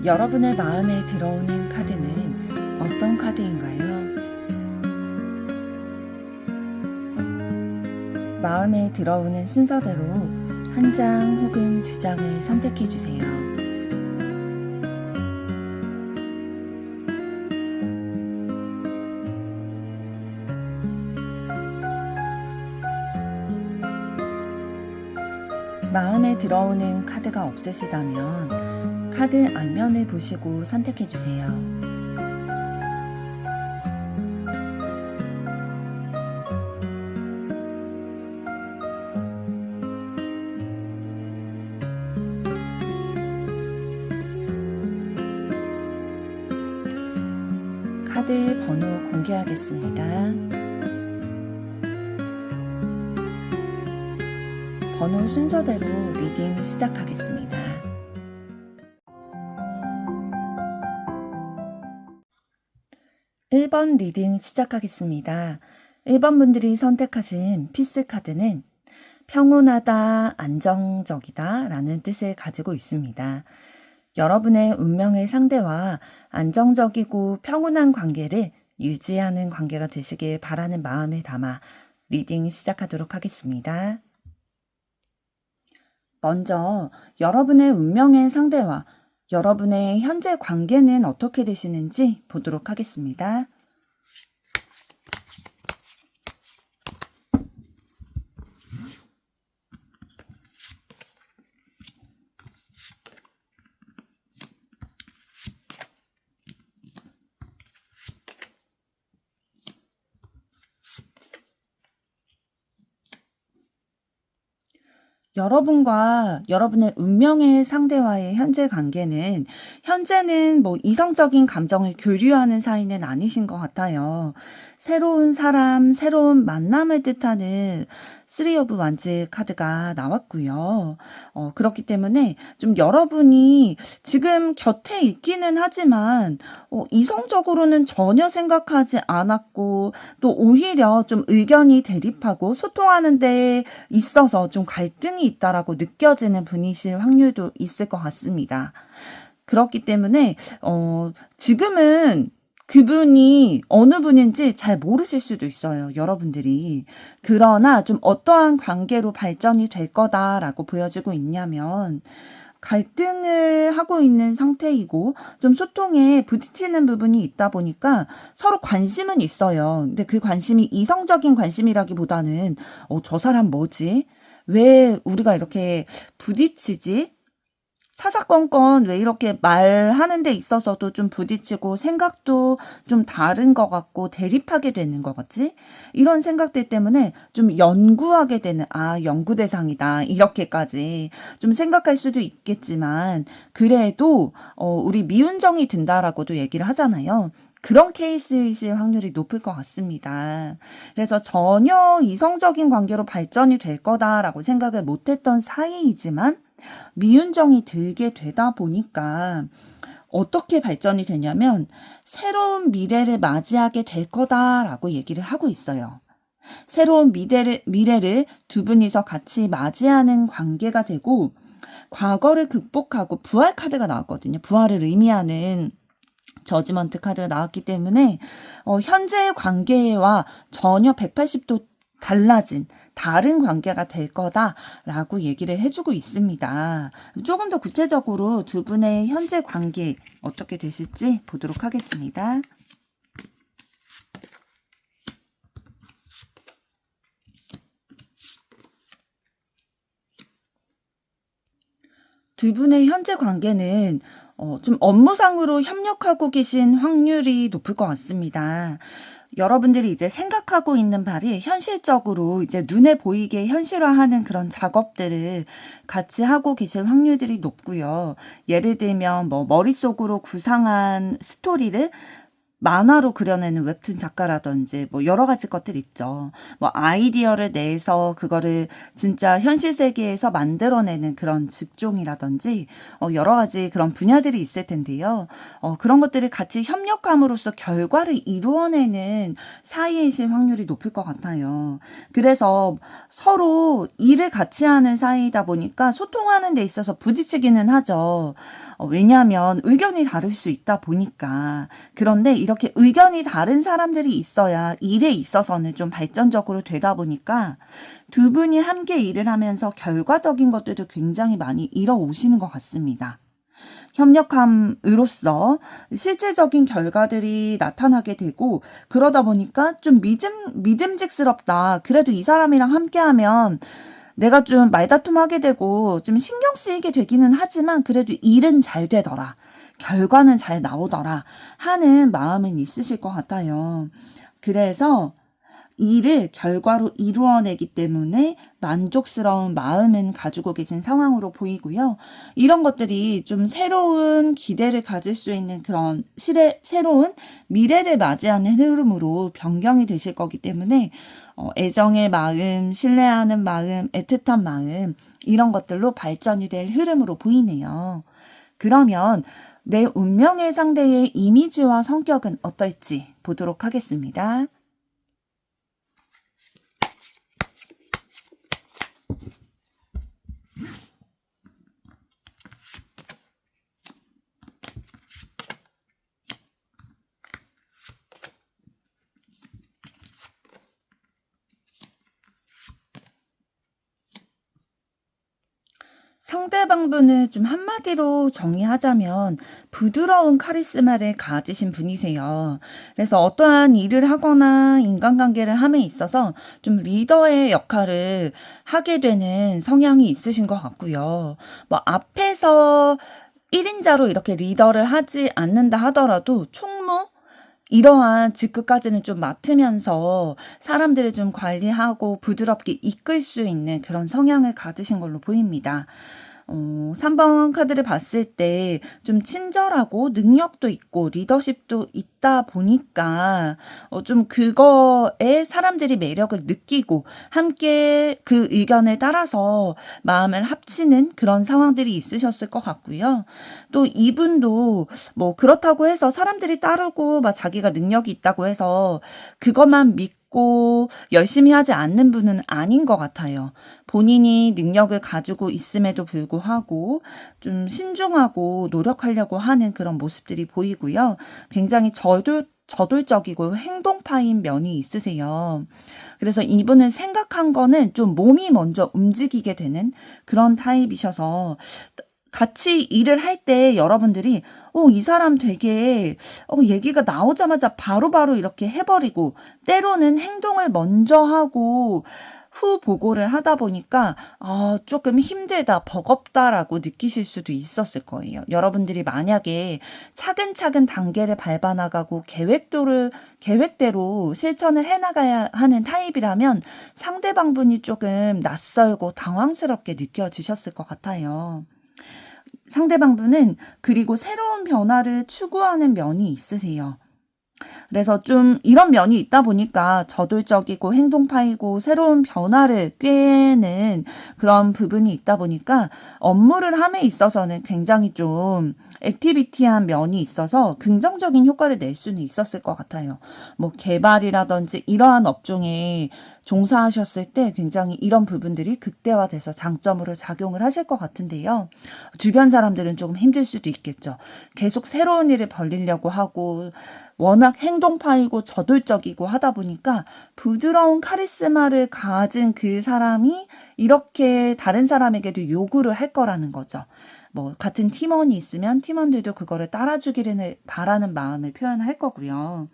여러분의 마음에 들어오는 카드는 어떤 카드인가요? 마음에 들어오는 순서대로 한 장 혹은 두 장을 선택해 주세요. 마음에 들어오는 카드가 없으시다면 카드 앞면을 보시고 선택해 주세요. 카드 번호 공개하겠습니다. 번호 순서대로 리딩 시작하겠습니다. 1번 리딩 시작하겠습니다. 1번 분들이 선택하신 피스 카드는 평온하다, 안정적이다 라는 뜻을 가지고 있습니다. 여러분의 운명의 상대와 안정적이고 평온한 관계를 유지하는 관계가 되시길 바라는 마음을 담아 리딩 시작하도록 하겠습니다. 먼저 여러분의 운명의 상대와 여러분의 현재 관계는 어떻게 되시는지 보도록 하겠습니다. 여러분과 여러분의 운명의 상대와의 현재 관계는 현재는 이성적인 감정을 교류하는 사이는 아니신 것 같아요. 새로운 사람, 새로운 만남을 뜻하는 3 of Wands 카드가 나왔고요. 그렇기 때문에 좀 여러분이 지금 곁에 있기는 하지만 이성적으로는 전혀 생각하지 않았고 또 오히려 좀 의견이 대립하고 소통하는 데 있어서 좀 갈등이 있다라고 느껴지는 분이실 확률도 있을 것 같습니다. 그렇기 때문에 지금은 그분이 어느 분인지 잘 모르실 수도 있어요. 여러분들이. 그러나 좀 어떠한 관계로 발전이 될 거다라고 보여지고 있냐면 갈등을 하고 있는 상태이고 좀 소통에 부딪히는 부분이 있다 보니까 서로 관심은 있어요. 근데 그 관심이 이성적인 관심이라기보다는 저 사람 뭐지? 왜 우리가 이렇게 부딪히지? 사사건건 왜 이렇게 말하는 데 있어서도 좀 부딪히고 생각도 좀 다른 것 같고 대립하게 되는 것 같지? 이런 생각들 때문에 좀 연구하게 되는 연구 대상이다 이렇게까지 좀 생각할 수도 있겠지만 그래도 우리 미운정이 든다라고도 얘기를 하잖아요. 그런 케이스이실 확률이 높을 것 같습니다. 그래서 전혀 이성적인 관계로 발전이 될 거다라고 생각을 못했던 사이이지만 미운정이 들게 되다 보니까 어떻게 발전이 되냐면 새로운 미래를 맞이하게 될 거다라고 얘기를 하고 있어요. 새로운 미래를 두 분이서 같이 맞이하는 관계가 되고 과거를 극복하고 부활 카드가 나왔거든요. 부활을 의미하는 저지먼트 카드가 나왔기 때문에 현재의 관계와 전혀 180도 달라진 다른 관계가 될 거다라고 얘기를 해주고 있습니다. 조금 더 구체적으로 두 분의 현재 관계 어떻게 되실지 보도록 하겠습니다. 두 분의 현재 관계는 좀 업무상으로 협력하고 계신 확률이 높을 것 같습니다. 여러분들이 이제 생각하고 있는 바를 현실적으로 이제 눈에 보이게 현실화하는 그런 작업들을 같이 하고 계실 확률들이 높고요. 예를 들면 뭐 머릿속으로 구상한 스토리를 만화로 그려내는 웹툰 작가라든지 뭐 여러 가지 것들 있죠. 뭐 아이디어를 내서 그거를 진짜 현실 세계에서 만들어내는 그런 직종이라든지 여러 가지 그런 분야들이 있을 텐데요. 그런 것들을 같이 협력함으로써 결과를 이루어내는 사이이실 확률이 높을 것 같아요. 그래서 서로 일을 같이 하는 사이다 보니까 소통하는 데 있어서 부딪히기는 하죠. 왜냐하면 의견이 다를 수 있다 보니까. 그런데 이렇게 의견이 다른 사람들이 있어야 일에 있어서는 좀 발전적으로 되다 보니까 두 분이 함께 일을 하면서 결과적인 것들도 굉장히 많이 이뤄오시는 것 같습니다. 협력함으로써 실질적인 결과들이 나타나게 되고 그러다 보니까 좀 믿음직스럽다. 그래도 이 사람이랑 함께하면 내가 좀 말다툼하게 되고 좀 신경 쓰이게 되기는 하지만 그래도 일은 잘 되더라. 결과는 잘 나오더라. 하는 마음은 있으실 것 같아요. 그래서 일을 결과로 이루어내기 때문에 만족스러운 마음은 가지고 계신 상황으로 보이고요. 이런 것들이 좀 새로운 기대를 가질 수 있는 그런 새로운 미래를 맞이하는 흐름으로 변경이 되실 거기 때문에 애정의 마음, 신뢰하는 마음, 애틋한 마음 이런 것들로 발전이 될 흐름으로 보이네요. 그러면 내 운명의 상대의 이미지와 성격은 어떨지 보도록 하겠습니다. 상대방분을 좀 한마디로 정의하자면 부드러운 카리스마를 가지신 분이세요. 그래서 어떠한 일을 하거나 인간관계를 함에 있어서 좀 리더의 역할을 하게 되는 성향이 있으신 것 같고요. 뭐 앞에서 1인자로 이렇게 리더를 하지 않는다 하더라도 총무? 이러한 직급까지는 좀 맡으면서 사람들을 좀 관리하고 부드럽게 이끌 수 있는 그런 성향을 가지신 걸로 보입니다. 3번 카드를 봤을 때 좀 친절하고 능력도 있고 리더십도 있다 보니까 좀 그거에 사람들이 매력을 느끼고 함께 그 의견에 따라서 마음을 합치는 그런 상황들이 있으셨을 것 같고요. 또 이분도 뭐 그렇다고 해서 사람들이 따르고 막 자기가 능력이 있다고 해서 그것만 믿고 열심히 하지 않는 분은 아닌 것 같아요. 본인이 능력을 가지고 있음에도 불구하고 좀 신중하고 노력하려고 하는 그런 모습들이 보이고요. 굉장히 저돌적이고 행동파인 면이 있으세요. 그래서 이분은 생각한 거는 좀 몸이 먼저 움직이게 되는 그런 타입이셔서 같이 일을 할 때 여러분들이 이 사람 되게 얘기가 나오자마자 바로바로 이렇게 해버리고 때로는 행동을 먼저 하고 후 보고를 하다 보니까 조금 힘들다, 버겁다라고 느끼실 수도 있었을 거예요. 여러분들이 만약에 차근차근 단계를 밟아나가고 계획대로 실천을 해나가야 하는 타입이라면 상대방분이 조금 낯설고 당황스럽게 느껴지셨을 것 같아요. 상대방분은 그리고 새로운 변화를 추구하는 면이 있으세요. 그래서 좀 이런 면이 있다 보니까 저돌적이고 행동파이고 새로운 변화를 꾀는 그런 부분이 있다 보니까 업무를 함에 있어서는 굉장히 좀 액티비티한 면이 있어서 긍정적인 효과를 낼 수는 있었을 것 같아요. 뭐 개발이라든지 이러한 업종에 종사하셨을 때 굉장히 이런 부분들이 극대화돼서 장점으로 작용을 하실 것 같은데요. 주변 사람들은 조금 힘들 수도 있겠죠. 계속 새로운 일을 벌리려고 하고 워낙 행동파이고 저돌적이고 하다 보니까 부드러운 카리스마를 가진 그 사람이 이렇게 다른 사람에게도 요구를 할 거라는 거죠. 뭐 같은 팀원이 있으면 팀원들도 그거를 따라주기를 바라는 마음을 표현할 거고요.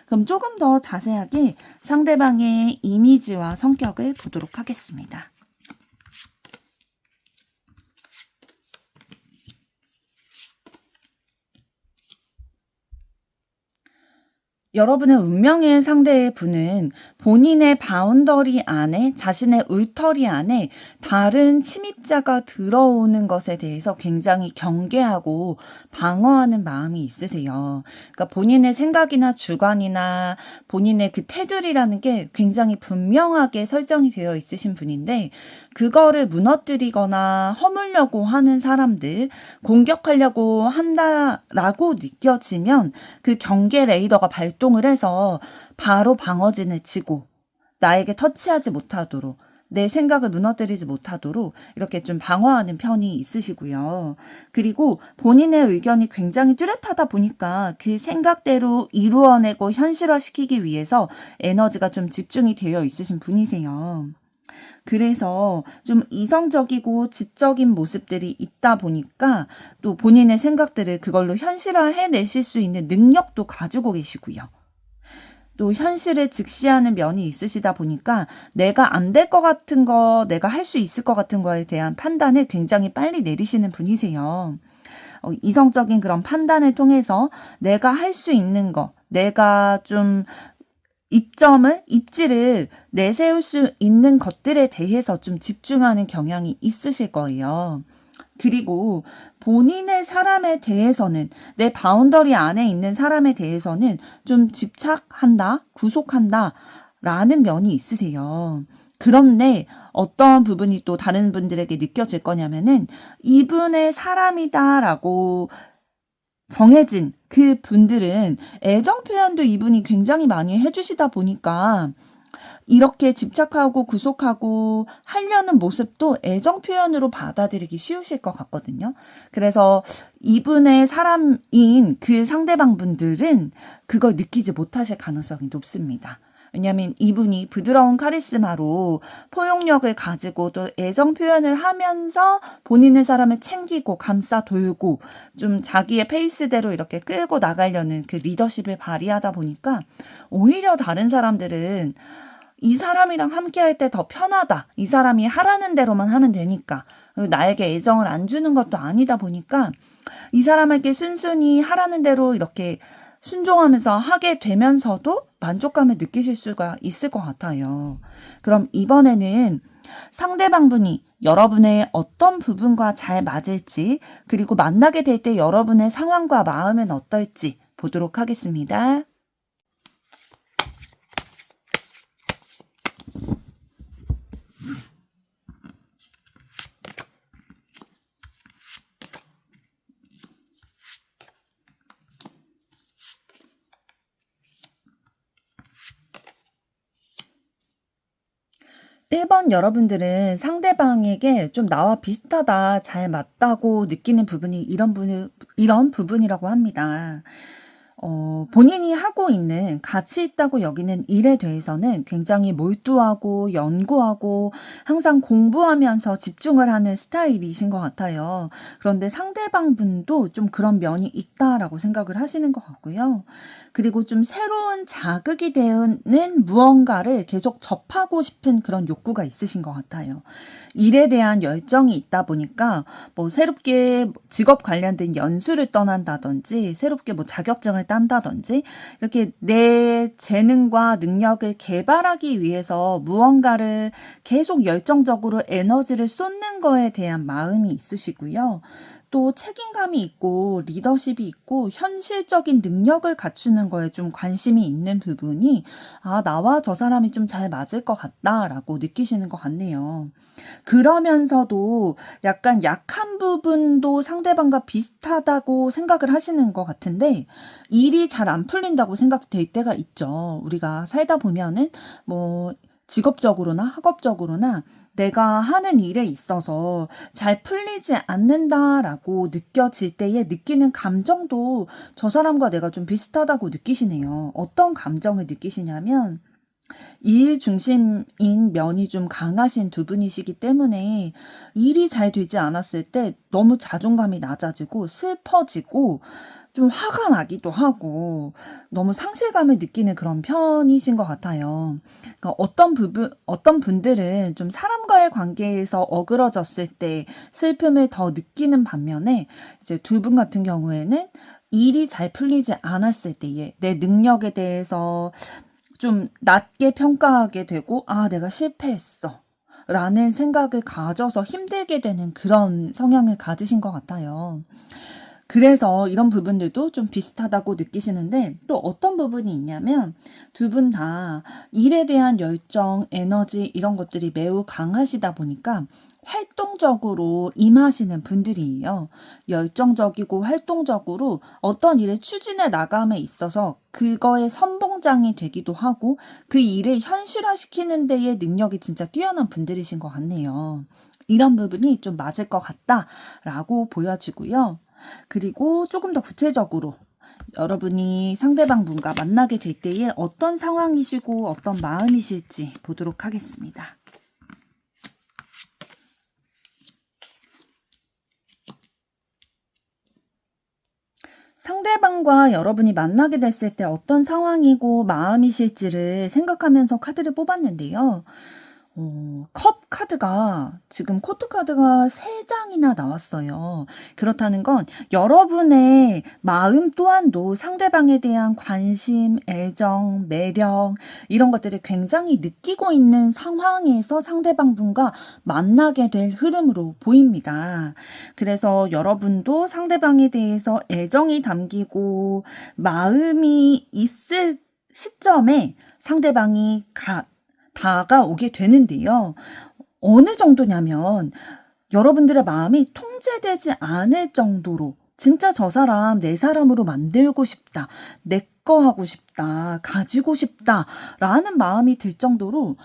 그럼 조금 더 자세하게 상대방의 이미지와 성격을 보도록 하겠습니다. 여러분의 운명의 상대의 분은 본인의 바운더리 안에, 자신의 울터리 안에 다른 침입자가 들어오는 것에 대해서 굉장히 경계하고 방어하는 마음이 있으세요. 그러니까 본인의 생각이나 주관이나 본인의 그 테두리라는 게 굉장히 분명하게 설정이 되어 있으신 분인데, 그거를 무너뜨리거나 허물려고 하는 사람들, 공격하려고 한다라고 느껴지면 그 경계 레이더가 발동을 해서 바로 방어진을 치고 나에게 터치하지 못하도록, 내 생각을 무너뜨리지 못하도록 이렇게 좀 방어하는 편이 있으시고요. 그리고 본인의 의견이 굉장히 뚜렷하다 보니까 그 생각대로 이루어내고 현실화시키기 위해서 에너지가 좀 집중이 되어 있으신 분이세요. 그래서 좀 이성적이고 지적인 모습들이 있다 보니까 또 본인의 생각들을 그걸로 현실화해내실 수 있는 능력도 가지고 계시고요. 또 현실을 직시하는 면이 있으시다 보니까 내가 안 될 것 같은 거, 내가 할 수 있을 것 같은 거에 대한 판단을 굉장히 빨리 내리시는 분이세요. 이성적인 그런 판단을 통해서 내가 할 수 있는 거, 내가 좀 입지를 내세울 수 있는 것들에 대해서 좀 집중하는 경향이 있으실 거예요. 그리고 본인의 사람에 대해서는, 내 바운더리 안에 있는 사람에 대해서는 좀 집착한다, 구속한다 라는 면이 있으세요. 그런데 어떤 부분이 또 다른 분들에게 느껴질 거냐면은 이분의 사람이다라고 정해진 그 분들은 애정 표현도 이분이 굉장히 많이 해주시다 보니까 이렇게 집착하고 구속하고 하려는 모습도 애정 표현으로 받아들이기 쉬우실 것 같거든요. 그래서 이분의 사람인 그 상대방 분들은 그걸 느끼지 못하실 가능성이 높습니다. 왜냐하면 이분이 부드러운 카리스마로 포용력을 가지고 또 애정 표현을 하면서 본인의 사람을 챙기고 감싸 돌고 좀 자기의 페이스대로 이렇게 끌고 나가려는 그 리더십을 발휘하다 보니까 오히려 다른 사람들은 이 사람이랑 함께 할 때 더 편하다. 이 사람이 하라는 대로만 하면 되니까. 그리고 나에게 애정을 안 주는 것도 아니다 보니까 이 사람에게 순순히 하라는 대로 이렇게 순종하면서 하게 되면서도 만족감을 느끼실 수가 있을 것 같아요. 그럼 이번에는 상대방분이 여러분의 어떤 부분과 잘 맞을지, 그리고 만나게 될 때 여러분의 상황과 마음은 어떨지 보도록 하겠습니다. 1번 여러분들은 상대방에게 좀 나와 비슷하다, 잘 맞다고 느끼는 부분이 이런 부분이라고 합니다. 본인이 하고 있는 가치 있다고 여기는 일에 대해서는 굉장히 몰두하고 연구하고 항상 공부하면서 집중을 하는 스타일이신 것 같아요. 그런데 상대방 분도 좀 그런 면이 있다라고 생각을 하시는 것 같고요. 그리고 좀 새로운 자극이 되는 무언가를 계속 접하고 싶은 그런 욕구가 있으신 것 같아요. 일에 대한 열정이 있다 보니까 뭐 새롭게 직업 관련된 연수를 떠난다든지 새롭게 뭐 자격증을 딴다든지 이렇게 내 재능과 능력을 개발하기 위해서 무언가를 계속 열정적으로 에너지를 쏟는 거에 대한 마음이 있으시고요. 또 책임감이 있고 리더십이 있고 현실적인 능력을 갖추는 거에 좀 관심이 있는 부분이 나와 저 사람이 좀 잘 맞을 것 같다라고 느끼시는 것 같네요. 그러면서도 약간 약한 부분도 상대방과 비슷하다고 생각을 하시는 것 같은데 일이 잘 안 풀린다고 생각될 때가 있죠. 우리가 살다 보면은 뭐 직업적으로나 학업적으로나 내가 하는 일에 있어서 잘 풀리지 않는다라고 느껴질 때에 느끼는 감정도 저 사람과 내가 좀 비슷하다고 느끼시네요. 어떤 감정을 느끼시냐면 일 중심인 면이 좀 강하신 두 분이시기 때문에 일이 잘 되지 않았을 때 너무 자존감이 낮아지고 슬퍼지고 좀 화가 나기도 하고 너무 상실감을 느끼는 그런 편이신 것 같아요. 그러니까 어떤 분들은 좀 사람과의 관계에서 어그러졌을 때 슬픔을 더 느끼는 반면에 이제 두 분 같은 경우에는 일이 잘 풀리지 않았을 때에 내 능력에 대해서 좀 낮게 평가하게 되고, 아, 내가 실패했어. 라는 생각을 가져서 힘들게 되는 그런 성향을 가지신 것 같아요. 그래서 이런 부분들도 좀 비슷하다고 느끼시는데, 또 어떤 부분이 있냐면 두 분 다 일에 대한 열정, 에너지 이런 것들이 매우 강하시다 보니까 활동적으로 임하시는 분들이에요. 열정적이고 활동적으로 어떤 일을 추진해 나감에 있어서 그거의 선봉장이 되기도 하고 그 일을 현실화시키는 데에 능력이 진짜 뛰어난 분들이신 것 같네요. 이런 부분이 좀 맞을 것 같다라고 보여지고요. 그리고 조금 더 구체적으로 여러분이 상대방 분과 만나게 될 때에 어떤 상황이시고 어떤 마음이실지 보도록 하겠습니다. 상대방과 여러분이 만나게 됐을 때 어떤 상황이고 마음이실지를 생각하면서 카드를 뽑았는데요. 컵 카드가 지금 코트 카드가 3장이나 나왔어요. 그렇다는 건 여러분의 마음 또한도 상대방에 대한 관심, 애정, 매력 이런 것들을 굉장히 느끼고 있는 상황에서 상대방 분과 만나게 될 흐름으로 보입니다. 그래서 여러분도 상대방에 대해서 애정이 담기고 마음이 있을 시점에 상대방이 다가오게 되는데요. 어느 정도냐면 여러분들의 마음이 통제되지 않을 정도로 진짜 저 사람 내 사람으로 만들고 싶다. 내 거 하고 싶다. 가지고 싶다. 라는 마음이 들 정도로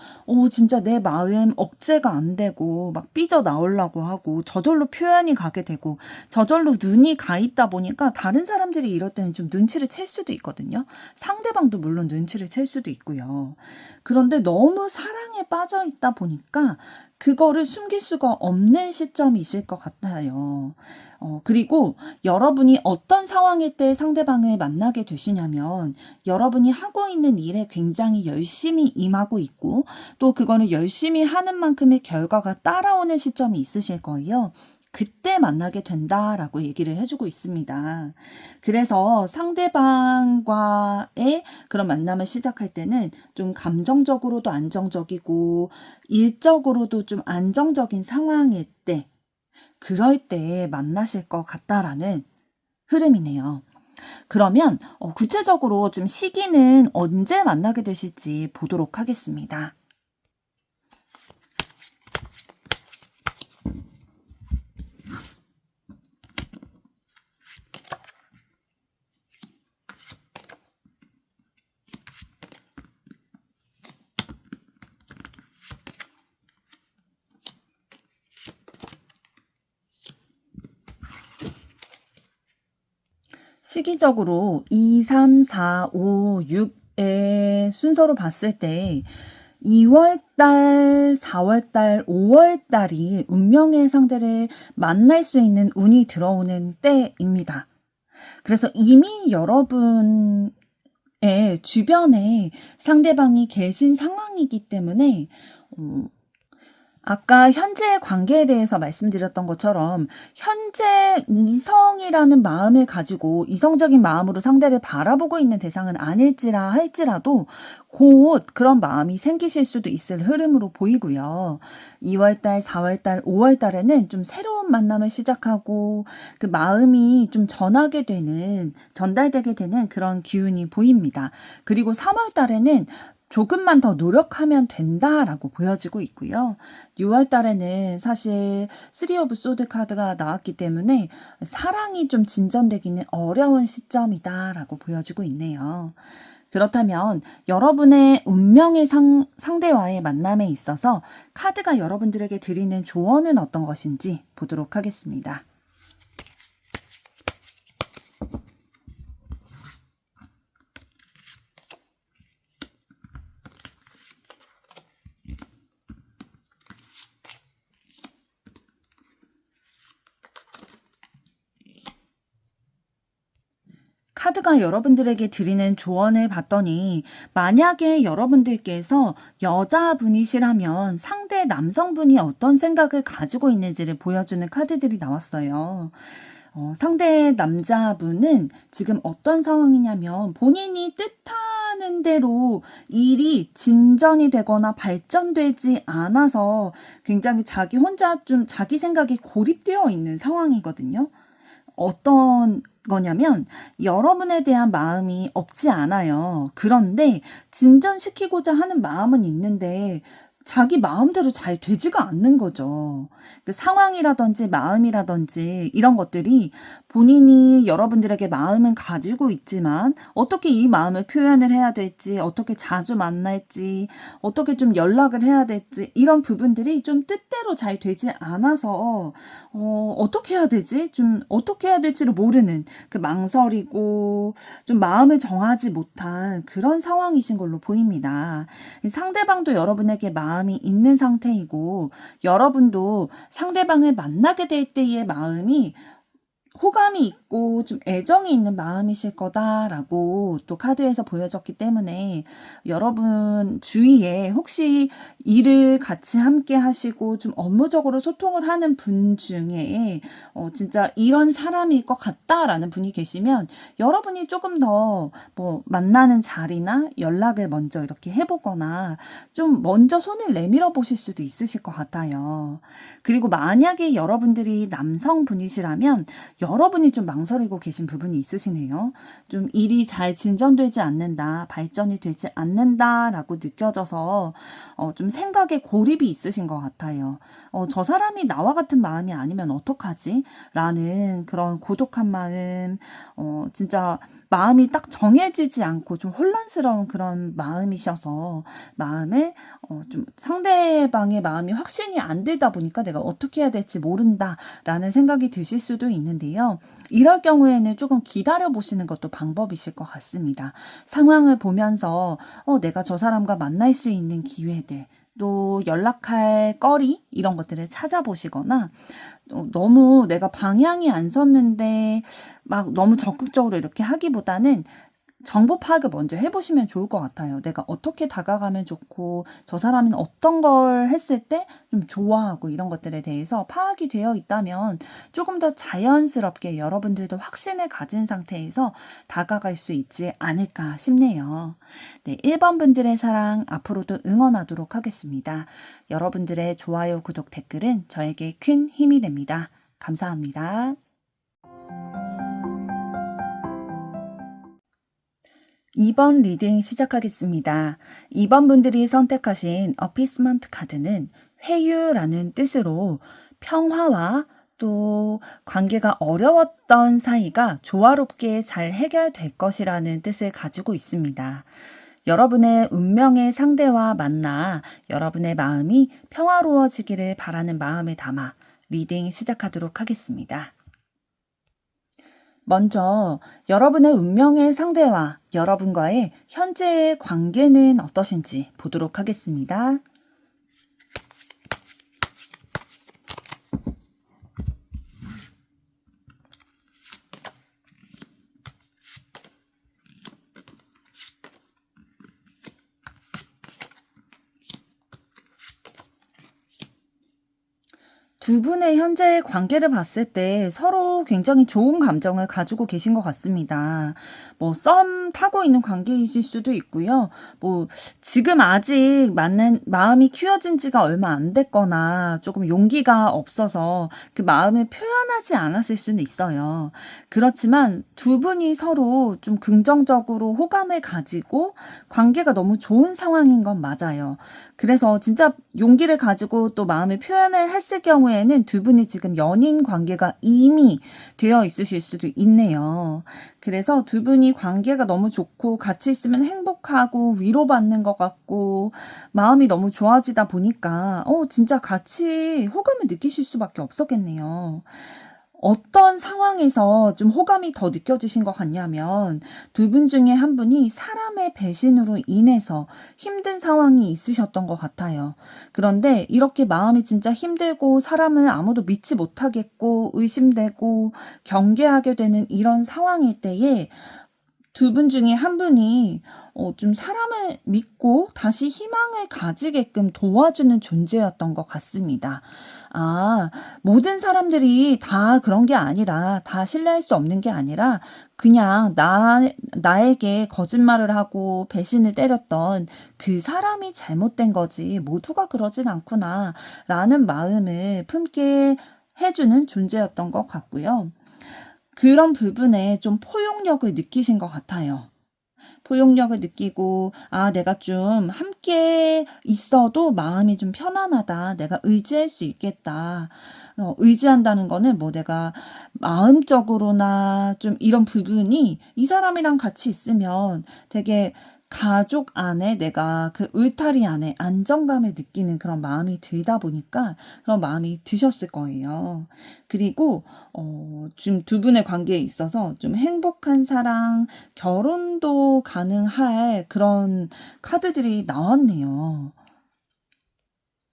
진짜 내 마음 억제가 안 되고 막 삐져나오려고 하고 저절로 표현이 가게 되고 저절로 눈이 가 있다 보니까 다른 사람들이 이럴 때는 좀 눈치를 챌 수도 있거든요. 상대방도 물론 눈치를 챌 수도 있고요. 그런데 너무 사랑에 빠져 있다 보니까 그거를 숨길 수가 없는 시점이실 것 같아요. 그리고 여러분이 어떤 상황일 때 상대방을 만나게 되시냐면 여러분이 하고 있는 일에 굉장히 열심히 임하고 있고 또 그거를 열심히 하는 만큼의 결과가 따라오는 시점이 있으실 거예요. 그때 만나게 된다라고 얘기를 해주고 있습니다. 그래서 상대방과의 그런 만남을 시작할 때는 좀 감정적으로도 안정적이고 일적으로도 좀 안정적인 상황일 때 그럴 때 만나실 것 같다라는 흐름이네요. 그러면 구체적으로 좀 시기는 언제 만나게 되실지 보도록 하겠습니다. 시기적으로 2, 3, 4, 5, 6의 순서로 봤을 때 2월달, 4월달, 5월달이 운명의 상대를 만날 수 있는 운이 들어오는 때입니다. 그래서 이미 여러분의 주변에 상대방이 계신 상황이기 때문에 아까 현재의 관계에 대해서 말씀드렸던 것처럼 현재 이성이라는 마음을 가지고 이성적인 마음으로 상대를 바라보고 있는 대상은 아닐지라 할지라도 곧 그런 마음이 생기실 수도 있을 흐름으로 보이고요. 2월달, 4월달, 5월달에는 좀 새로운 만남을 시작하고 그 마음이 좀 전달되게 되는 그런 기운이 보입니다. 그리고 3월달에는 조금만 더 노력하면 된다라고 보여지고 있고요. 6월 달에는 사실 3 오브 소드 카드가 나왔기 때문에 사랑이 좀 진전되기는 어려운 시점이다라고 보여지고 있네요. 그렇다면 여러분의 운명의 상대와의 만남에 있어서 카드가 여러분들에게 드리는 조언은 어떤 것인지 보도록 하겠습니다. 카드가 여러분들에게 드리는 조언을 봤더니 만약에 여러분들께서 여자분이시라면 상대 남성분이 어떤 생각을 가지고 있는지를 보여주는 카드들이 나왔어요. 상대 남자분은 지금 어떤 상황이냐면 본인이 뜻하는 대로 일이 진전이 되거나 발전되지 않아서 굉장히 자기 혼자 좀 자기 생각에 고립되어 있는 상황이거든요. 어떤 거냐면 여러분에 대한 마음이 없지 않아요. 그런데 진전시키고자 하는 마음은 있는데 자기 마음대로 잘 되지가 않는 거죠. 그 상황이라든지 마음이라든지 이런 것들이 본인이 여러분들에게 마음은 가지고 있지만 어떻게 이 마음을 표현을 해야 될지, 어떻게 자주 만날지, 어떻게 좀 연락을 해야 될지 이런 부분들이 좀 뜻대로 잘 되지 않아서 어떻게 해야 되지? 좀 어떻게 해야 될지를 모르는 그 망설이고 좀 마음을 정하지 못한 그런 상황이신 걸로 보입니다. 상대방도 여러분에게 마음이 있는 상태이고 여러분도 상대방을 만나게 될 때의 마음이 호감이 있고 좀 애정이 있는 마음이실 거다라고 또 카드에서 보여졌기 때문에 여러분 주위에 혹시 일을 같이 함께 하시고 좀 업무적으로 소통을 하는 분 중에 진짜 이런 사람일 것 같다라는 분이 계시면 여러분이 조금 더 뭐 만나는 자리나 연락을 먼저 이렇게 해보거나 좀 먼저 손을 내밀어 보실 수도 있으실 것 같아요. 그리고 만약에 여러분들이 남성분이시라면 여러분이 좀 망설이고 계신 부분이 있으시네요. 좀 일이 잘 진전되지 않는다, 발전이 되지 않는다라고 느껴져서 좀 생각에 고립이 있으신 것 같아요. 저 사람이 나와 같은 마음이 아니면 어떡하지? 라는 그런 고독한 마음, 진짜 마음이 딱 정해지지 않고 좀 혼란스러운 그런 마음이셔서 마음에 좀 상대방의 마음이 확신이 안 들다 보니까 내가 어떻게 해야 될지 모른다라는 생각이 드실 수도 있는데요. 이럴 경우에는 조금 기다려 보시는 것도 방법이실 것 같습니다. 상황을 보면서 내가 저 사람과 만날 수 있는 기회들, 또 연락할 거리 이런 것들을 찾아보시거나 너무 내가 방향이 안 섰는데 막 너무 적극적으로 이렇게 하기보다는 정보 파악을 먼저 해보시면 좋을 것 같아요. 내가 어떻게 다가가면 좋고 저 사람은 어떤 걸 했을 때 좀 좋아하고 이런 것들에 대해서 파악이 되어 있다면 조금 더 자연스럽게 여러분들도 확신을 가진 상태에서 다가갈 수 있지 않을까 싶네요. 네, 1번 분들의 사랑 앞으로도 응원하도록 하겠습니다. 여러분들의 좋아요, 구독, 댓글은 저에게 큰 힘이 됩니다. 감사합니다. 2번 리딩 시작하겠습니다. 2번 분들이 선택하신 어피스먼트 카드는 회유라는 뜻으로 평화와 또 관계가 어려웠던 사이가 조화롭게 잘 해결될 것이라는 뜻을 가지고 있습니다. 여러분의 운명의 상대와 만나 여러분의 마음이 평화로워지기를 바라는 마음을 담아 리딩 시작하도록 하겠습니다. 먼저 여러분의 운명의 상대와 여러분과의 현재의 관계는 어떠신지 보도록 하겠습니다. 두 분의 현재의 관계를 봤을 때 서로 굉장히 좋은 감정을 가지고 계신 것 같습니다. 뭐 썸 타고 있는 관계이실 수도 있고요. 뭐 지금 아직 맞는 마음이 키워진 지가 얼마 안 됐거나 조금 용기가 없어서 그 마음을 표현하지 않았을 수는 있어요. 그렇지만 두 분이 서로 좀 긍정적으로 호감을 가지고 관계가 너무 좋은 상황인 건 맞아요. 그래서 진짜 용기를 가지고 또 마음을 표현을 했을 경우에는 두 분이 지금 연인 관계가 이미 되어 있으실 수도 있네요. 그래서 두 분이 관계가 너무 좋고 같이 있으면 행복하고 위로받는 것 같고 마음이 너무 좋아지다 보니까 진짜 같이 호감을 느끼실 수밖에 없었겠네요. 어떤 상황에서 좀 호감이 더 느껴지신 것 같냐면 두 분 중에 한 분이 사람의 배신으로 인해서 힘든 상황이 있으셨던 것 같아요. 그런데 이렇게 마음이 진짜 힘들고 사람을 아무도 믿지 못하겠고 의심되고 경계하게 되는 이런 상황일 때에 두 분 중에 한 분이 좀 사람을 믿고 다시 희망을 가지게끔 도와주는 존재였던 것 같습니다. 아, 모든 사람들이 다 그런 게 아니라, 다 신뢰할 수 없는 게 아니라, 그냥 나에게 거짓말을 하고 배신을 때렸던 그 사람이 잘못된 거지, 모두가 그러진 않구나, 라는 마음을 품게 해주는 존재였던 것 같고요. 그런 부분에 좀 포용력을 느끼신 것 같아요. 포용력을 느끼고, 아, 내가 좀 함께 있어도 마음이 좀 편안하다. 내가 의지할 수 있겠다. 의지한다는 거는 뭐 내가 마음적으로나 좀 이런 부분이 이 사람이랑 같이 있으면 되게 가족 안에 내가 그 울타리 안에 안정감을 느끼는 그런 마음이 들다 보니까 그런 마음이 드셨을 거예요. 그리고 지금 두 분의 관계에 있어서 좀 행복한 사랑, 결혼도 가능할 그런 카드들이 나왔네요.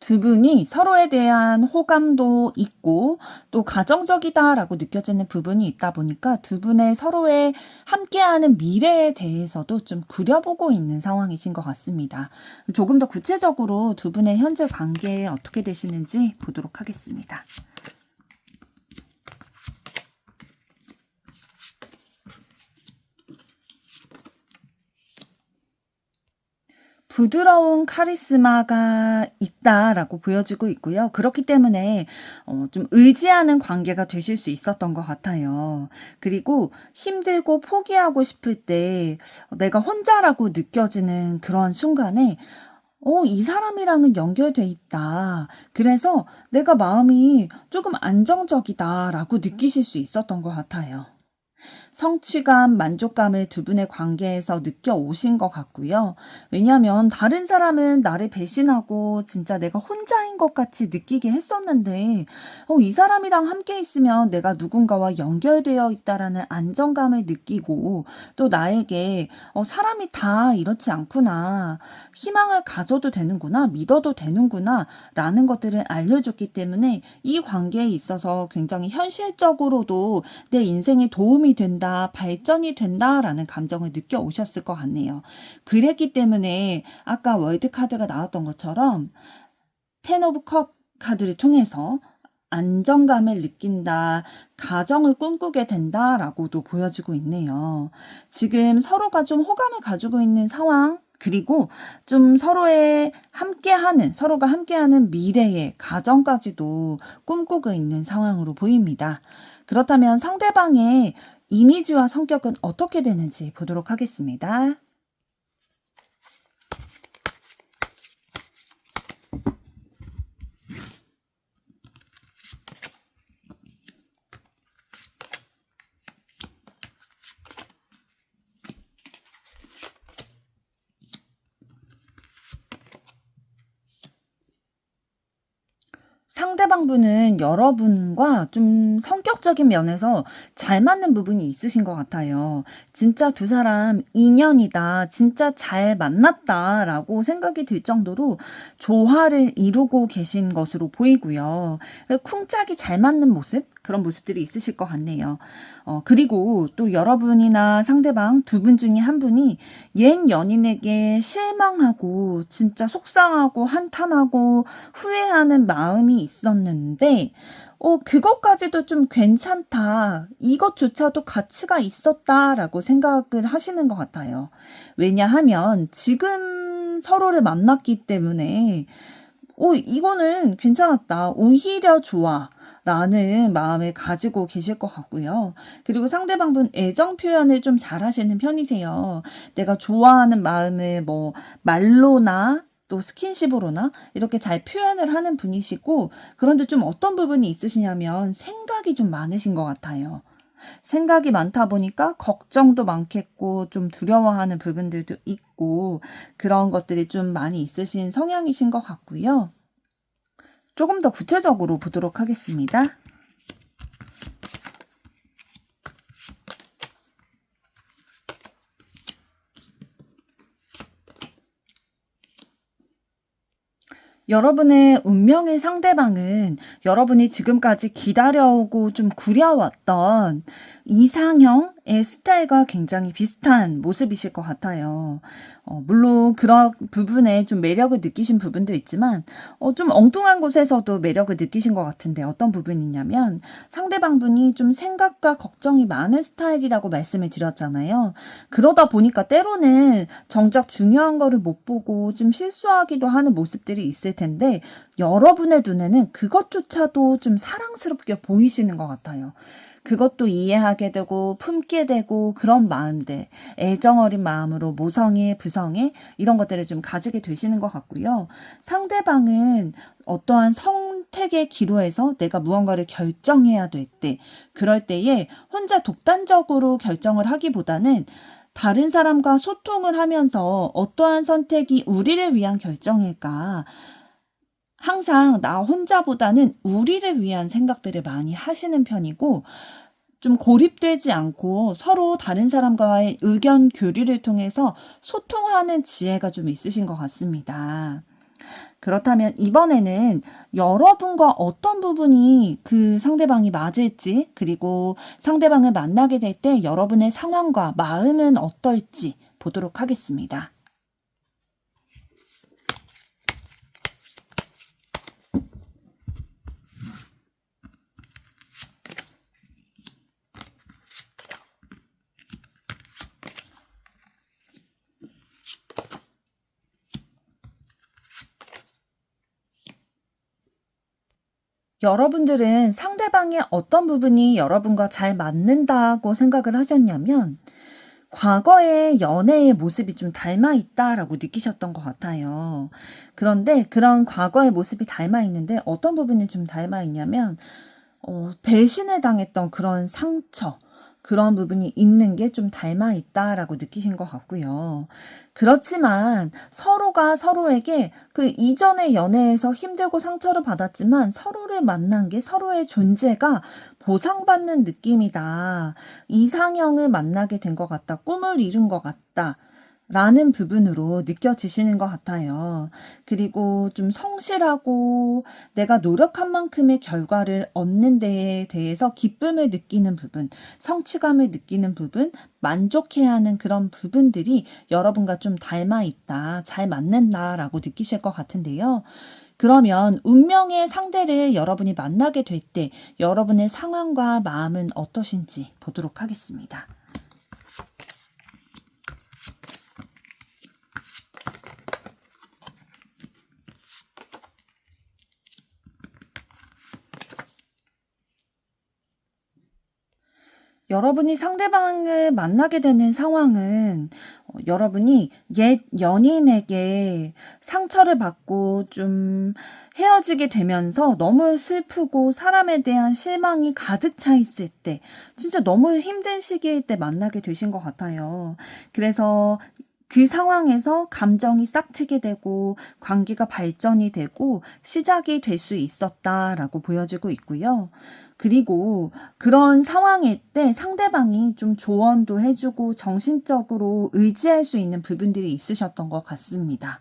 두 분이 서로에 대한 호감도 있고 또 가정적이다라고 느껴지는 부분이 있다 보니까 두 분의 서로의 함께하는 미래에 대해서도 좀 그려보고 있는 상황이신 것 같습니다. 조금 더 구체적으로 두 분의 현재 관계에 어떻게 되시는지 보도록 하겠습니다. 부드러운 카리스마가 있다라고 보여지고 있고요. 그렇기 때문에 좀 의지하는 관계가 되실 수 있었던 것 같아요. 그리고 힘들고 포기하고 싶을 때 내가 혼자라고 느껴지는 그런 순간에 이 사람이랑은 연결돼 있다. 그래서 내가 마음이 조금 안정적이다라고 느끼실 수 있었던 것 같아요. 성취감, 만족감을 두 분의 관계에서 느껴오신 것 같고요. 왜냐하면 다른 사람은 나를 배신하고 진짜 내가 혼자인 것 같이 느끼게 했었는데 이 사람이랑 함께 있으면 내가 누군가와 연결되어 있다라는 안정감을 느끼고 또 나에게 사람이 다 이렇지 않구나. 희망을 가져도 되는구나. 믿어도 되는구나. 라는 것들을 알려줬기 때문에 이 관계에 있어서 굉장히 현실적으로도 내 인생에 도움이 된다, 발전이 된다라는 감정을 느껴오셨을 것 같네요. 그랬기 때문에 아까 월드카드가 나왔던 것처럼 텐 오브 컵 카드를 통해서 안정감을 느낀다, 가정을 꿈꾸게 된다라고도 보여지고 있네요. 지금 서로가 좀 호감을 가지고 있는 상황, 그리고 좀 서로가 함께하는 미래의 가정까지도 꿈꾸고 있는 상황으로 보입니다. 그렇다면 상대방의 이미지와 성격은 어떻게 되는지 보도록 하겠습니다. 상대방분은 여러분과 좀 성격적인 면에서 잘 맞는 부분이 있으신 것 같아요. 진짜 두 사람 인연이다, 진짜 잘 만났다라고 생각이 들 정도로 조화를 이루고 계신 것으로 보이고요. 쿵짝이 잘 맞는 모습? 그런 모습들이 있으실 것 같네요. 그리고 또 여러분이나 상대방 두 분 중에 한 분이 옛 연인에게 실망하고 진짜 속상하고 한탄하고 후회하는 마음이 있었는데 그것까지도 좀 괜찮다. 이것조차도 가치가 있었다라고 생각을 하시는 것 같아요. 왜냐하면 지금 서로를 만났기 때문에 이거는 괜찮았다. 오히려 좋아. 라는 마음을 가지고 계실 것 같고요. 그리고 상대방분 애정 표현을 좀 잘하시는 편이세요. 내가 좋아하는 마음을 뭐 말로나 또 스킨십으로나 이렇게 잘 표현을 하는 분이시고, 그런데 좀 어떤 부분이 있으시냐면 생각이 좀 많으신 것 같아요. 생각이 많다 보니까 걱정도 많겠고 좀 두려워하는 부분들도 있고 그런 것들이 좀 많이 있으신 성향이신 것 같고요. 조금 더 구체적으로 보도록 하겠습니다. 여러분의 운명의 상대방은 여러분이 지금까지 기다려오고 좀 구려왔던 이상형, 스타일과 굉장히 비슷한 모습이실 것 같아요. 물론 그런 부분에 좀 매력을 느끼신 부분도 있지만, 좀 엉뚱한 곳에서도 매력을 느끼신 것 같은데 어떤 부분이냐면 상대방분이 좀 생각과 걱정이 많은 스타일이라고 말씀을 드렸잖아요. 그러다 보니까 때로는 정작 중요한 거를 못 보고 좀 실수하기도 하는 모습들이 있을 텐데 여러분의 눈에는 그것조차도 좀 사랑스럽게 보이시는 것 같아요. 그것도 이해하게 되고 품게 되고 그런 마음들, 애정 어린 마음으로 모성애, 부성애 이런 것들을 좀 가지게 되시는 것 같고요. 상대방은 어떠한 선택의 기로에서 내가 무언가를 결정해야 될 때, 그럴 때에 혼자 독단적으로 결정을 하기보다는 다른 사람과 소통을 하면서 어떠한 선택이 우리를 위한 결정일까? 항상 나 혼자보다는 우리를 위한 생각들을 많이 하시는 편이고, 좀 고립되지 않고 서로 다른 사람과의 의견 교류를 통해서 소통하는 지혜가 좀 있으신 것 같습니다. 그렇다면 이번에는 여러분과 어떤 부분이 그 상대방이 맞을지, 그리고 상대방을 만나게 될 때 여러분의 상황과 마음은 어떨지 보도록 하겠습니다. 여러분들은 상대방의 어떤 부분이 여러분과 잘 맞는다고 생각을 하셨냐면, 과거의 연애의 모습이 좀 닮아 있다라고 느끼셨던 것 같아요. 그런데 그런 과거의 모습이 닮아 있는데 어떤 부분이 좀 닮아 있냐면, 배신을 당했던 그런 상처, 그런 부분이 있는 게 좀 닮아 있다라고 느끼신 것 같고요. 그렇지만 서로가 서로에게 그 이전의 연애에서 힘들고 상처를 받았지만 서로를 만난 게 서로의 존재가 보상받는 느낌이다. 이상형을 만나게 된 것 같다. 꿈을 이룬 것 같다. 라는 부분으로 느껴지시는 것 같아요. 그리고 좀 성실하고 내가 노력한 만큼의 결과를 얻는 데에 대해서 기쁨을 느끼는 부분, 성취감을 느끼는 부분, 만족해야 하는 그런 부분들이 여러분과 좀 닮아 있다, 잘 맞는다라고 느끼실 것 같은데요. 그러면 운명의 상대를 여러분이 만나게 될 때 여러분의 상황과 마음은 어떠신지 보도록 하겠습니다. 여러분이 상대방을 만나게 되는 상황은 여러분이 옛 연인에게 상처를 받고 좀 헤어지게 되면서 너무 슬프고 사람에 대한 실망이 가득 차 있을 때, 진짜 너무 힘든 시기일 때 만나게 되신 것 같아요. 그래서 그 상황에서 감정이 싹트게 되고 관계가 발전이 되고 시작이 될 수 있었다라고 보여지고 있고요. 그리고 그런 상황일 때 상대방이 좀 조언도 해주고 정신적으로 의지할 수 있는 부분들이 있으셨던 것 같습니다.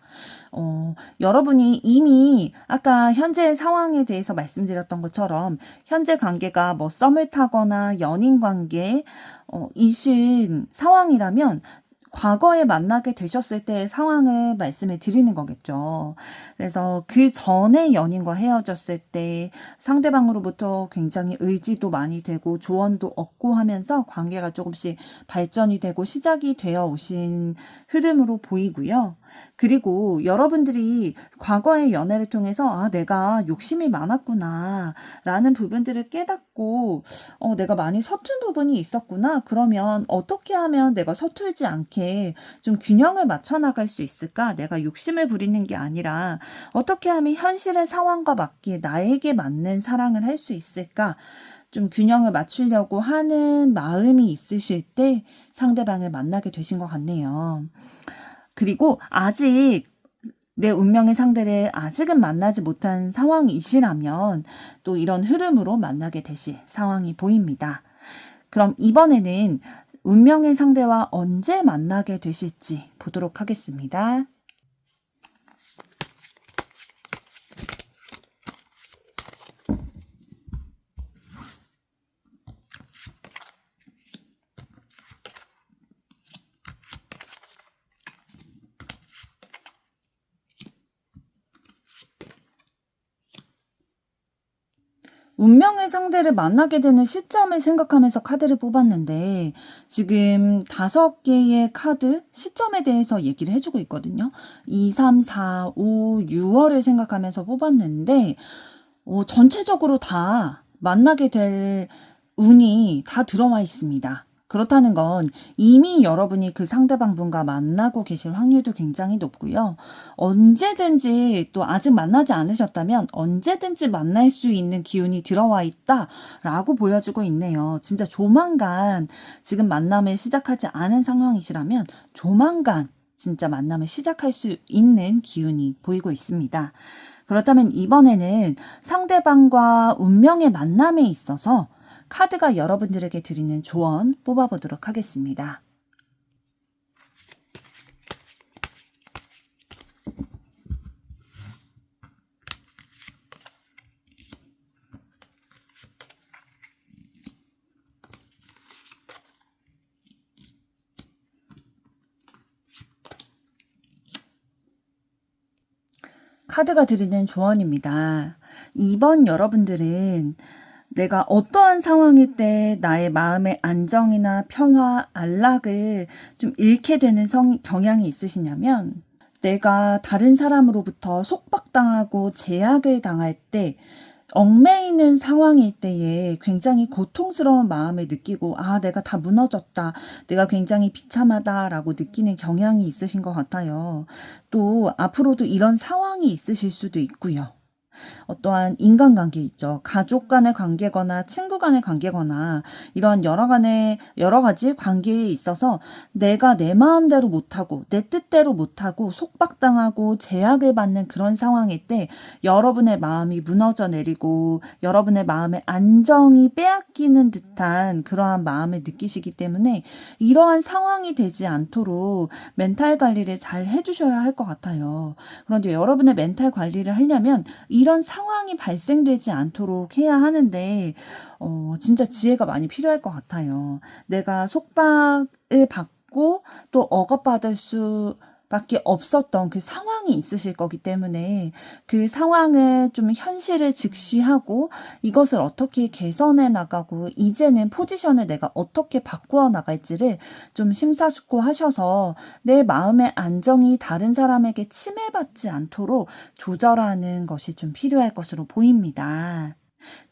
여러분이 이미 아까 현재 상황에 대해서 말씀드렸던 것처럼 현재 관계가 뭐 썸을 타거나 연인 관계, 이신 상황이라면 과거에 만나게 되셨을 때의 상황을 말씀을 드리는 거겠죠. 그래서 그 전에 연인과 헤어졌을 때 상대방으로부터 굉장히 의지도 많이 되고 조언도 얻고 하면서 관계가 조금씩 발전이 되고 시작이 되어 오신 흐름으로 보이고요. 그리고 여러분들이 과거의 연애를 통해서 내가 욕심이 많았구나 라는 부분들을 깨닫고 내가 많이 서툰 부분이 있었구나. 그러면 어떻게 하면 내가 서툴지 않게 좀 균형을 맞춰 나갈 수 있을까? 내가 욕심을 부리는 게 아니라 어떻게 하면 현실의 상황과 맞게 나에게 맞는 사랑을 할 수 있을까? 좀 균형을 맞추려고 하는 마음이 있으실 때 상대방을 만나게 되신 것 같네요. 그리고 아직 내 운명의 상대를 아직은 만나지 못한 상황이시라면 또 이런 흐름으로 만나게 되실 상황이 보입니다. 그럼 이번에는 운명의 상대와 언제 만나게 되실지 보도록 하겠습니다. 운명의 상대를 만나게 되는 시점을 생각하면서 카드를 뽑았는데 지금 5개의 카드 시점에 대해서 얘기를 해주고 있거든요. 2, 3, 4, 5, 6월을 생각하면서 뽑았는데 전체적으로 다 만나게 될 운이 다 들어와 있습니다. 그렇다는 건 이미 여러분이 그 상대방분과 만나고 계실 확률도 굉장히 높고요. 언제든지 또 아직 만나지 않으셨다면 언제든지 만날 수 있는 기운이 들어와 있다라고 보여주고 있네요. 진짜 조만간 지금 만남을 시작하지 않은 상황이시라면 조만간 진짜 만남을 시작할 수 있는 기운이 보이고 있습니다. 그렇다면 이번에는 상대방과 운명의 만남에 있어서 카드가 여러분들에게 드리는 조언 뽑아보도록 하겠습니다. 카드가 드리는 조언입니다. 이번 여러분들은 내가 어떠한 상황일 때 나의 마음의 안정이나 평화, 안락을 좀 잃게 되는 경향이 있으시냐면 내가 다른 사람으로부터 속박당하고 제약을 당할 때 얽매이는 상황일 때에 굉장히 고통스러운 마음을 느끼고 내가 다 무너졌다. 내가 굉장히 비참하다라고 느끼는 경향이 있으신 것 같아요. 또 앞으로도 이런 상황이 있으실 수도 있고요. 어떠한 인간관계 있죠. 가족 간의 관계거나 친구 간의 관계거나 이런 여러 가지 관계에 있어서 내가 내 마음대로 못하고 내 뜻대로 못하고 속박당하고 제약을 받는 그런 상황일 때 여러분의 마음이 무너져 내리고 여러분의 마음의 안정이 빼앗기는 듯한 그러한 마음을 느끼시기 때문에 이러한 상황이 되지 않도록 멘탈 관리를 잘 해주셔야 할 것 같아요. 그런데 여러분의 멘탈 관리를 하려면 이런 상황이 발생되지 않도록 해야 하는데 진짜 지혜가 많이 필요할 것 같아요. 내가 속박을 받고 또 억압받을 수밖에 없었던 그 상황이 있으실 거기 때문에 그 상황을 좀 현실을 직시하고 이것을 어떻게 개선해 나가고 이제는 포지션을 내가 어떻게 바꾸어 나갈지를 좀 심사숙고하셔서 내 마음의 안정이 다른 사람에게 침해받지 않도록 조절하는 것이 좀 필요할 것으로 보입니다.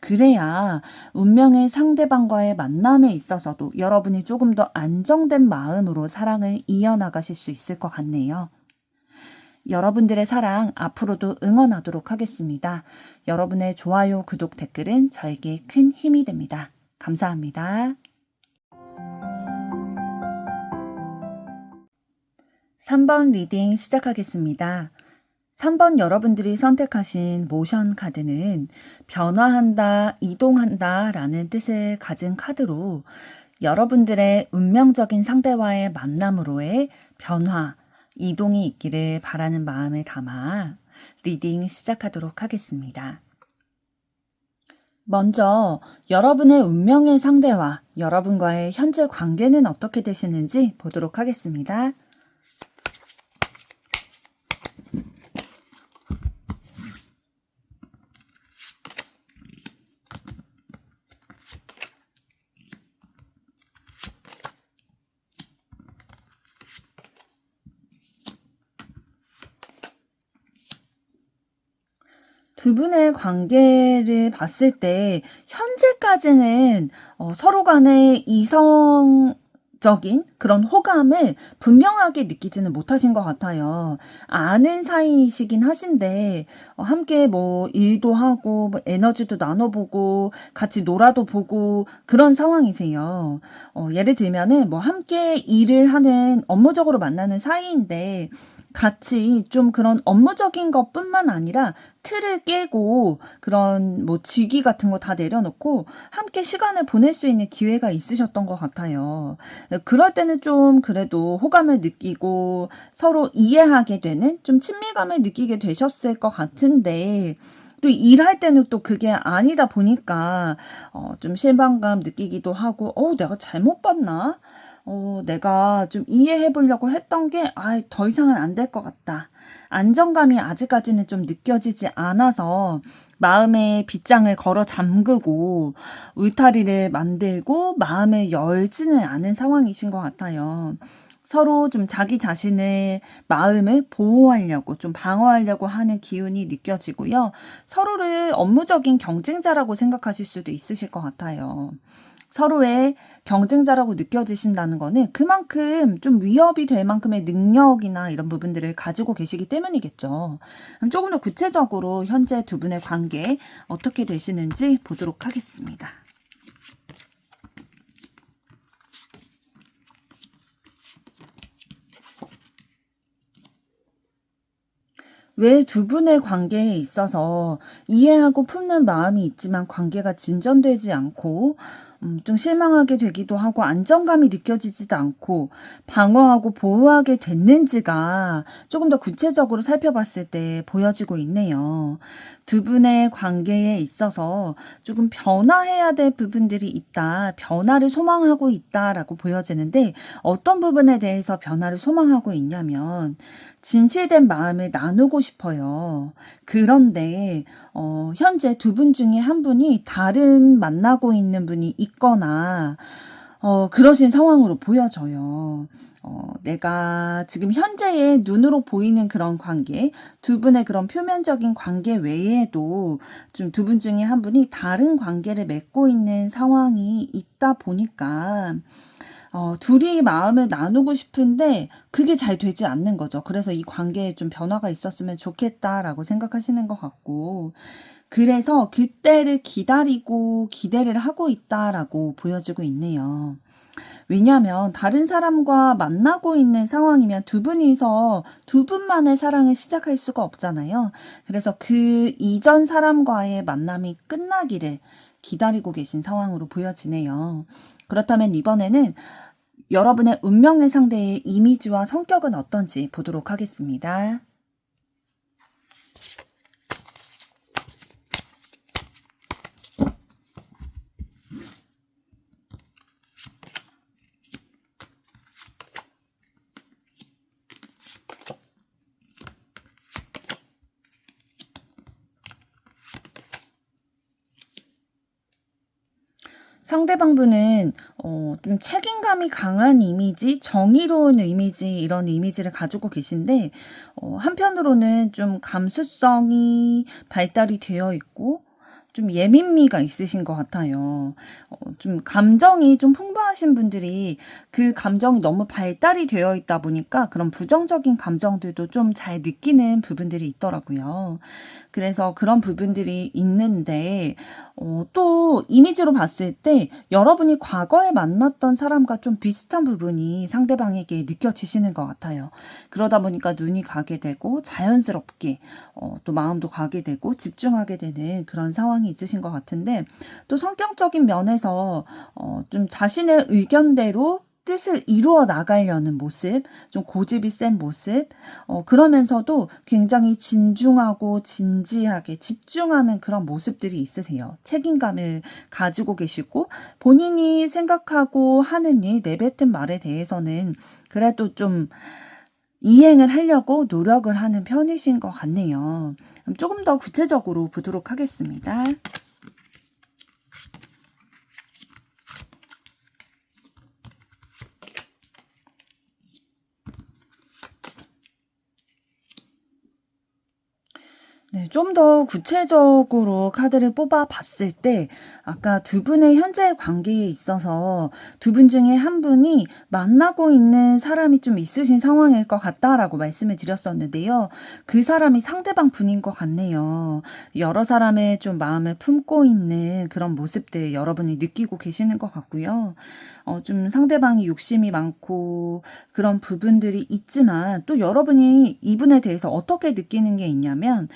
그래야 운명의 상대방과의 만남에 있어서도 여러분이 조금 더 안정된 마음으로 사랑을 이어나가실 수 있을 것 같네요. 여러분들의 사랑 앞으로도 응원하도록 하겠습니다. 여러분의 좋아요, 구독, 댓글은 저에게 큰 힘이 됩니다. 감사합니다. 3번 리딩 시작하겠습니다. 3번 여러분들이 선택하신 모션 카드는 변화한다, 이동한다 라는 뜻을 가진 카드로 여러분들의 운명적인 상대와의 만남으로의 변화, 이동이 있기를 바라는 마음을 담아 리딩 시작하도록 하겠습니다. 먼저 여러분의 운명의 상대와 여러분과의 현재 관계는 어떻게 되시는지 보도록 하겠습니다. 두 분의 관계를 봤을 때 현재까지는 서로 간의 이성적인 그런 호감을 분명하게 느끼지는 못하신 것 같아요. 아는 사이이시긴 하신데 함께 뭐 일도 하고 뭐 에너지도 나눠보고 같이 놀아도 보고 그런 상황이세요. 예를 들면은 뭐 함께 일을 하는 업무적으로 만나는 사이인데 같이 좀 그런 업무적인 것뿐만 아니라 틀을 깨고 그런 뭐 직위 같은 거 다 내려놓고 함께 시간을 보낼 수 있는 기회가 있으셨던 것 같아요. 그럴 때는 좀 그래도 호감을 느끼고 서로 이해하게 되는 좀 친밀감을 느끼게 되셨을 것 같은데 또 일할 때는 또 그게 아니다 보니까 좀 실망감 느끼기도 하고 내가 잘못 봤나? 내가 좀 이해해 보려고 했던 게 더 이상은 안 될 것 같다. 안정감이 아직까지는 좀 느껴지지 않아서 마음의 빗장을 걸어 잠그고 울타리를 만들고 마음을 열지는 않은 상황이신 것 같아요. 서로 좀 자기 자신의 마음을 보호하려고 좀 방어하려고 하는 기운이 느껴지고요. 서로를 업무적인 경쟁자라고 생각하실 수도 있으실 것 같아요. 서로의 경쟁자라고 느껴지신다는 거는 그만큼 좀 위협이 될 만큼의 능력이나 이런 부분들을 가지고 계시기 때문이겠죠. 그럼 조금 더 구체적으로 현재 두 분의 관계 어떻게 되시는지 보도록 하겠습니다. 왜 두 분의 관계에 있어서 이해하고 품는 마음이 있지만 관계가 진전되지 않고 좀 실망하게 되기도 하고 안정감이 느껴지지도 않고 방어하고 보호하게 됐는지가 조금 더 구체적으로 살펴봤을 때 보여지고 있네요. 두 분의 관계에 있어서 조금 변화해야 될 부분들이 있다. 변화를 소망하고 있다라고 보여지는데 어떤 부분에 대해서 변화를 소망하고 있냐면 진실된 마음을 나누고 싶어요. 그런데 현재 두 분 중에 한 분이 다른 만나고 있는 분이 있거나 그러신 상황으로 보여져요. 내가 지금 현재의 눈으로 보이는 그런 관계, 두 분의 그런 표면적인 관계 외에도 좀 두 분 중에 한 분이 다른 관계를 맺고 있는 상황이 있다 보니까 둘이 마음을 나누고 싶은데 그게 잘 되지 않는 거죠. 그래서 이 관계에 좀 변화가 있었으면 좋겠다라고 생각하시는 것 같고, 그래서 그때를 기다리고 기대를 하고 있다라고 보여지고 있네요. 왜냐하면 다른 사람과 만나고 있는 상황이면 두 분이서 두 분만의 사랑을 시작할 수가 없잖아요. 그래서 그 이전 사람과의 만남이 끝나기를 기다리고 계신 상황으로 보여지네요. 그렇다면 이번에는 여러분의 운명의 상대의 이미지와 성격은 어떤지 보도록 하겠습니다. 상대방 분은 좀 책임감이 강한 이미지, 정의로운 이미지, 이런 이미지를 가지고 계신데 한편으로는 좀 감수성이 발달이 되어 있고 좀 예민미가 있으신 것 같아요. 좀 감정이 좀 풍부하신 분들이 그 감정이 너무 발달이 되어 있다 보니까 그런 부정적인 감정들도 좀 잘 느끼는 부분들이 있더라고요. 그래서 그런 부분들이 있는데 또 이미지로 봤을 때 여러분이 과거에 만났던 사람과 좀 비슷한 부분이 상대방에게 느껴지시는 것 같아요. 그러다 보니까 눈이 가게 되고 자연스럽게 또 마음도 가게 되고 집중하게 되는 그런 상황이 있으신 것 같은데, 또 성격적인 면에서 좀 자신의 의견대로 뜻을 이루어 나가려는 모습, 좀 고집이 센 모습, 그러면서도 굉장히 진중하고 진지하게 집중하는 그런 모습들이 있으세요. 책임감을 가지고 계시고 본인이 생각하고 하는 일, 내뱉은 말에 대해서는 그래도 좀 이행을 하려고 노력을 하는 편이신 것 같네요. 그럼 조금 더 구체적으로 보도록 하겠습니다. 네, 좀 더 구체적으로 카드를 뽑아 봤을 때 아까 두 분의 현재 관계에 있어서 두 분 중에 한 분이 만나고 있는 사람이 좀 있으신 상황일 것 같다라고 말씀을 드렸었는데요. 그 사람이 상대방 분인 것 같네요. 여러 사람의 좀 마음을 품고 있는 그런 모습들 여러분이 느끼고 계시는 것 같고요. 좀 상대방이 욕심이 많고 그런 부분들이 있지만 또 여러분이 이분에 대해서 어떻게 느끼는 게 있냐면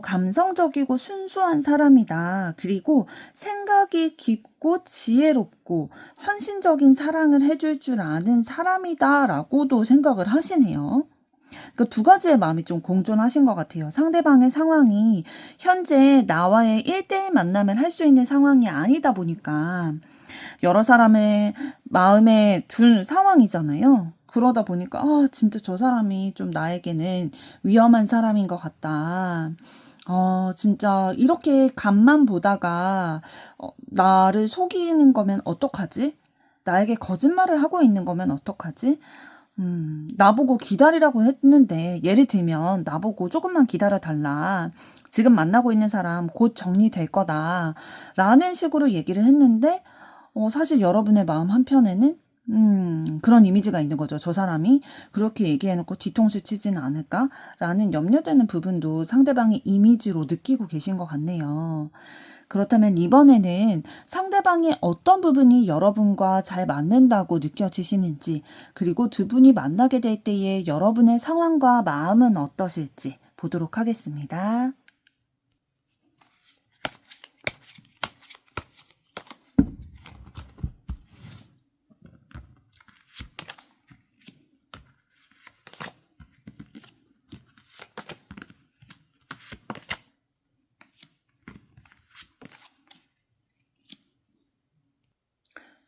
감성적이고 순수한 사람이다. 그리고 생각이 깊고 지혜롭고 헌신적인 사랑을 해줄 줄 아는 사람이다. 라고도 생각을 하시네요. 그 두 가지의 마음이 좀 공존하신 것 같아요. 상대방의 상황이 현재 나와의 1대1 만남을 할 수 있는 상황이 아니다 보니까 여러 사람의 마음에 둔 상황이잖아요. 그러다 보니까 진짜 저 사람이 좀 나에게는 위험한 사람인 것 같다. 진짜 이렇게 간만 보다가 나를 속이는 거면 어떡하지? 나에게 거짓말을 하고 있는 거면 어떡하지? 나보고 기다리라고 했는데, 예를 들면, 나보고 조금만 기다려 달라. 지금 만나고 있는 사람 곧 정리될 거다. 라는 식으로 얘기를 했는데, 사실 여러분의 마음 한편에는, 그런 이미지가 있는 거죠. 저 사람이 그렇게 얘기해놓고 뒤통수 치지는 않을까? 라는 염려되는 부분도 상대방의 이미지로 느끼고 계신 것 같네요. 그렇다면 이번에는 상대방의 어떤 부분이 여러분과 잘 맞는다고 느껴지시는지, 그리고 두 분이 만나게 될 때의 여러분의 상황과 마음은 어떠실지 보도록 하겠습니다.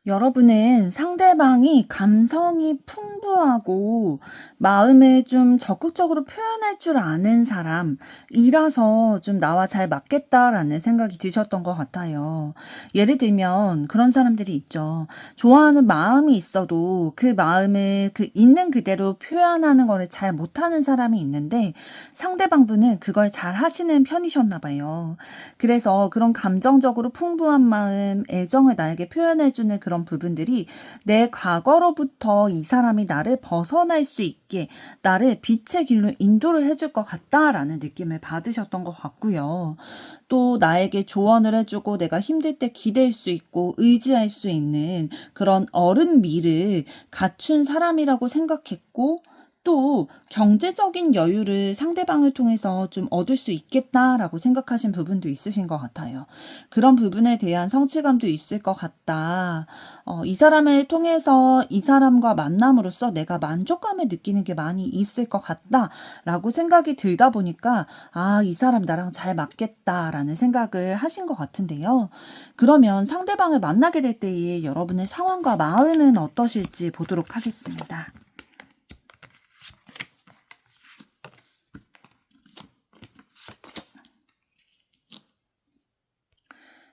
여러분은 상대방이 감성이 풍부하고 마음을 좀 적극적으로 표현할 줄 아는 사람이라서 좀 나와 잘 맞겠다라는 생각이 드셨던 것 같아요. 예를 들면 그런 사람들이 있죠. 좋아하는 마음이 있어도 그 마음을 그 있는 그대로 표현하는 거를 잘 못하는 사람이 있는데 상대방분은 그걸 잘 하시는 편이셨나 봐요. 그래서 그런 감정적으로 풍부한 마음, 애정을 나에게 표현해주는 그런 부분들이 내 과거로부터 이 사람이 나를 벗어날 수 있게 나를 빛의 길로 인도를 해줄 것 같다라는 느낌을 받으셨던 것 같고요. 또 나에게 조언을 해주고 내가 힘들 때 기댈 수 있고 의지할 수 있는 그런 어른미를 갖춘 사람이라고 생각했고, 또 경제적인 여유를 상대방을 통해서 좀 얻을 수 있겠다라고 생각하신 부분도 있으신 것 같아요. 그런 부분에 대한 성취감도 있을 것 같다. 이 사람을 통해서 이 사람과 만남으로써 내가 만족감을 느끼는 게 많이 있을 것 같다라고 생각이 들다 보니까 이 사람 나랑 잘 맞겠다라는 생각을 하신 것 같은데요. 그러면 상대방을 만나게 될 때의 여러분의 상황과 마음은 어떠실지 보도록 하겠습니다.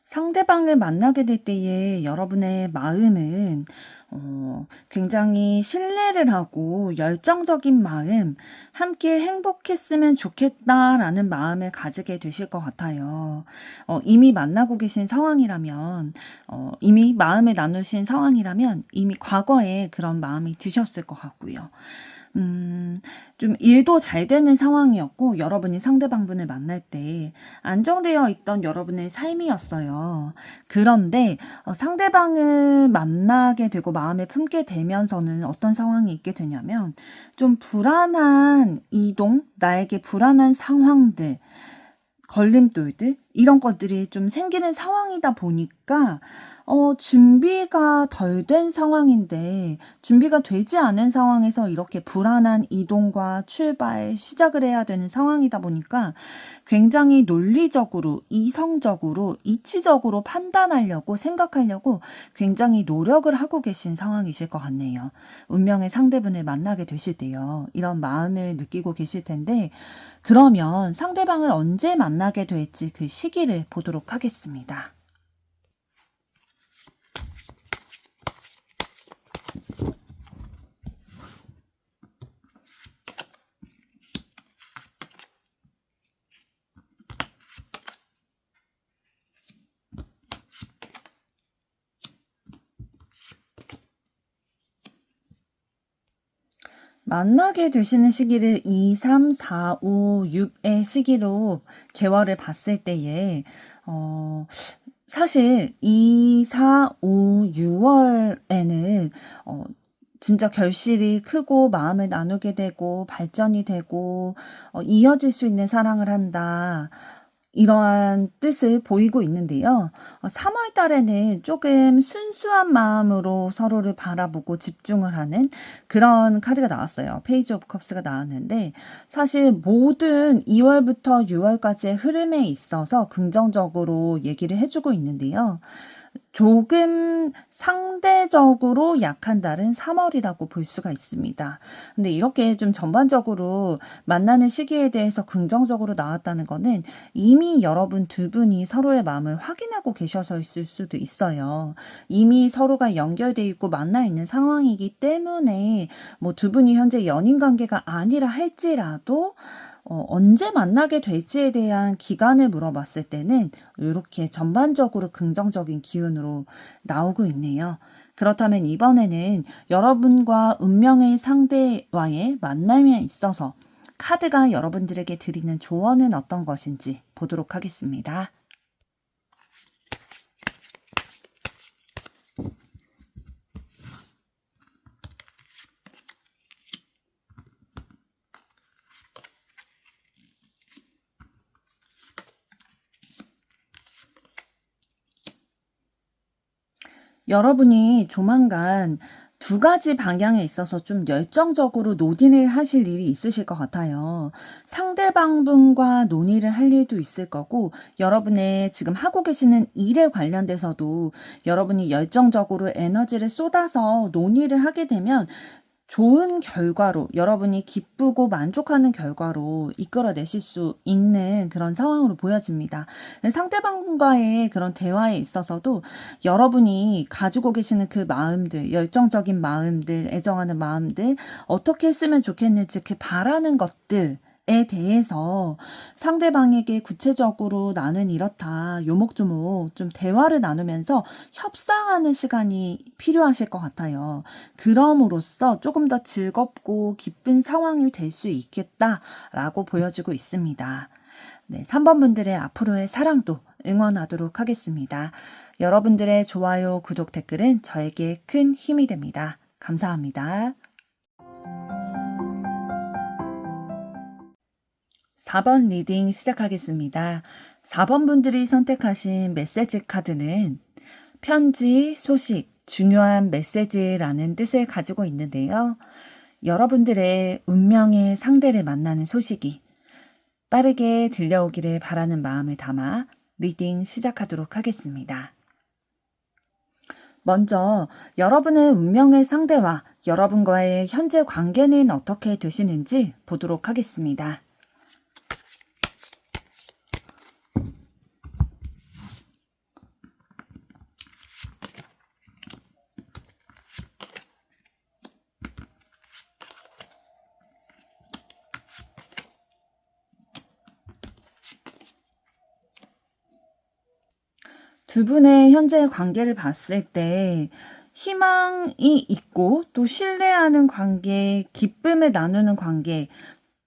상대방을 만나게 될 때의 여러분의 마음은 굉장히 신뢰를 하고 열정적인 마음, 함께 행복했으면 좋겠다라는 마음을 가지게 되실 것 같아요. 이미 만나고 계신 상황이라면, 이미 마음을 나누신 상황이라면 이미 과거에 그런 마음이 드셨을 것 같고요. 좀 일도 잘 되는 상황이었고 여러분이 상대방분을 만날 때 안정되어 있던 여러분의 삶이었어요. 그런데 상대방을 만나게 되고 마음에 품게 되면서는 어떤 상황이 있게 되냐면 좀 불안한 이동, 나에게 불안한 상황들, 걸림돌들 이런 것들이 좀 생기는 상황이다 보니까 준비가 덜 된 상황인데 준비가 되지 않은 상황에서 이렇게 불안한 이동과 출발, 시작을 해야 되는 상황이다 보니까 굉장히 논리적으로, 이성적으로, 이치적으로 판단하려고 생각하려고 굉장히 노력을 하고 계신 상황이실 것 같네요. 운명의 상대분을 만나게 되실 때요. 이런 마음을 느끼고 계실 텐데 그러면 상대방을 언제 만나게 될지 그 시기를 보도록 하겠습니다. 만나게 되시는 시기를 2, 3, 4, 5, 6의 시기로 개월을 봤을 때에 사실 2, 4, 5, 6월에는 진짜 결실이 크고 마음을 나누게 되고 발전이 되고 이어질 수 있는 사랑을 한다. 이러한 뜻을 보이고 있는데요. 3월 달에는 조금 순수한 마음으로 서로를 바라보고 집중을 하는 그런 카드가 나왔어요. 페이지 오브 컵스가 나왔는데 사실 모든 2월부터 6월까지의 흐름에 있어서 긍정적으로 얘기를 해주고 있는데요. 조금 상대적으로 약한 달은 3월이라고 볼 수가 있습니다. 근데 이렇게 좀 전반적으로 만나는 시기에 대해서 긍정적으로 나왔다는 거는 이미 여러분 두 분이 서로의 마음을 확인하고 계셔서 있을 수도 있어요. 이미 서로가 연결돼 있고 만나 있는 상황이기 때문에 뭐 두 분이 현재 연인 관계가 아니라 할지라도 언제 만나게 될지에 대한 기간을 물어봤을 때는 이렇게 전반적으로 긍정적인 기운으로 나오고 있네요. 그렇다면 이번에는 여러분과 운명의 상대와의 만남에 있어서 카드가 여러분들에게 드리는 조언은 어떤 것인지 보도록 하겠습니다. 여러분이 조만간 두 가지 방향에 있어서 좀 열정적으로 논의를 하실 일이 있으실 것 같아요. 상대방분과 논의를 할 일도 있을 거고, 여러분의 지금 하고 계시는 일에 관련돼서도 여러분이 열정적으로 에너지를 쏟아서 논의를 하게 되면 좋은 결과로, 여러분이 기쁘고 만족하는 결과로 이끌어내실 수 있는 그런 상황으로 보여집니다. 상대방과의 그런 대화에 있어서도 여러분이 가지고 계시는 그 마음들, 열정적인 마음들, 애정하는 마음들, 어떻게 했으면 좋겠는지 그 바라는 것들, 에 대해서 상대방에게 구체적으로 나는 이렇다, 요목조목 좀 대화를 나누면서 협상하는 시간이 필요하실 것 같아요. 그럼으로써 조금 더 즐겁고 기쁜 상황이 될 수 있겠다라고 보여지고 있습니다. 네, 3번 분들의 앞으로의 사랑도 응원하도록 하겠습니다. 여러분들의 좋아요, 구독, 댓글은 저에게 큰 힘이 됩니다. 감사합니다. 4번 리딩 시작하겠습니다. 4번 분들이 선택하신 메시지 카드는 편지, 소식, 중요한 메시지라는 뜻을 가지고 있는데요. 여러분들의 운명의 상대를 만나는 소식이 빠르게 들려오기를 바라는 마음을 담아 리딩 시작하도록 하겠습니다. 먼저 여러분의 운명의 상대와 여러분과의 현재 관계는 어떻게 되시는지 보도록 하겠습니다. 두 분의 현재 관계를 봤을 때 희망이 있고 또 신뢰하는 관계, 기쁨을 나누는 관계,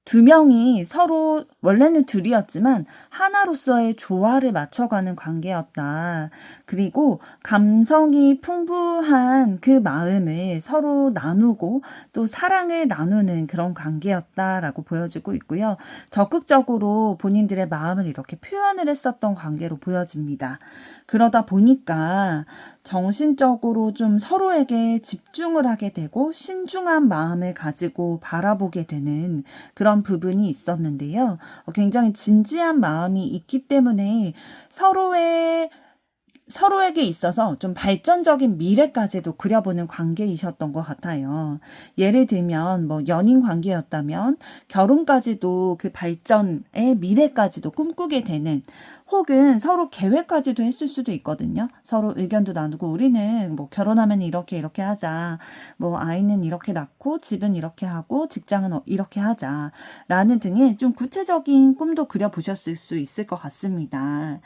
두 명이 서로 원래는 둘이었지만 하나로서의 조화를 맞춰가는 관계였다. 그리고 감성이 풍부한 그 마음을 서로 나누고 또 사랑을 나누는 그런 관계였다라고 보여지고 있고요. 적극적으로 본인들의 마음을 이렇게 표현을 했었던 관계로 보여집니다. 그러다 보니까 정신적으로 좀 서로에게 집중을 하게 되고 신중한 마음을 가지고 바라보게 되는 그런 부분이 있었는데요. 굉장히 진지한 마음이 있기 때문에 서로에게 있어서 좀 발전적인 미래까지도 그려보는 관계이셨던 것 같아요. 예를 들면 뭐 연인 관계였다면 결혼까지도 그 발전의 미래까지도 꿈꾸게 되는, 혹은 서로 계획까지도 했을 수도 있거든요. 서로 의견도 나누고 우리는 뭐 결혼하면 이렇게 하자, 뭐 아이는 이렇게 낳고 집은 이렇게 하고 직장은 이렇게 하자 라는 등의 좀 구체적인 꿈도 그려보셨을 수 있을 것 같습니다.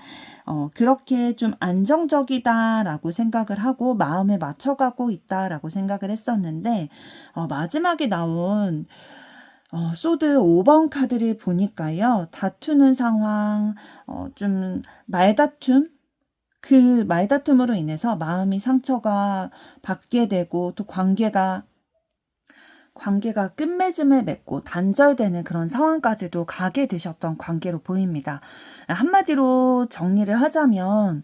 그렇게 좀 안정적이다라고 생각을 하고 마음에 맞춰가고 있다라고 생각을 했었는데, 마지막에 나온 소드 5번 카드를 보니까요. 다투는 상황, 좀 말다툼? 그 말다툼으로 인해서 마음이 상처가 받게 되고 또 관계가 끝맺음을 맺고 단절되는 그런 상황까지도 가게 되셨던 관계로 보입니다. 한마디로 정리를 하자면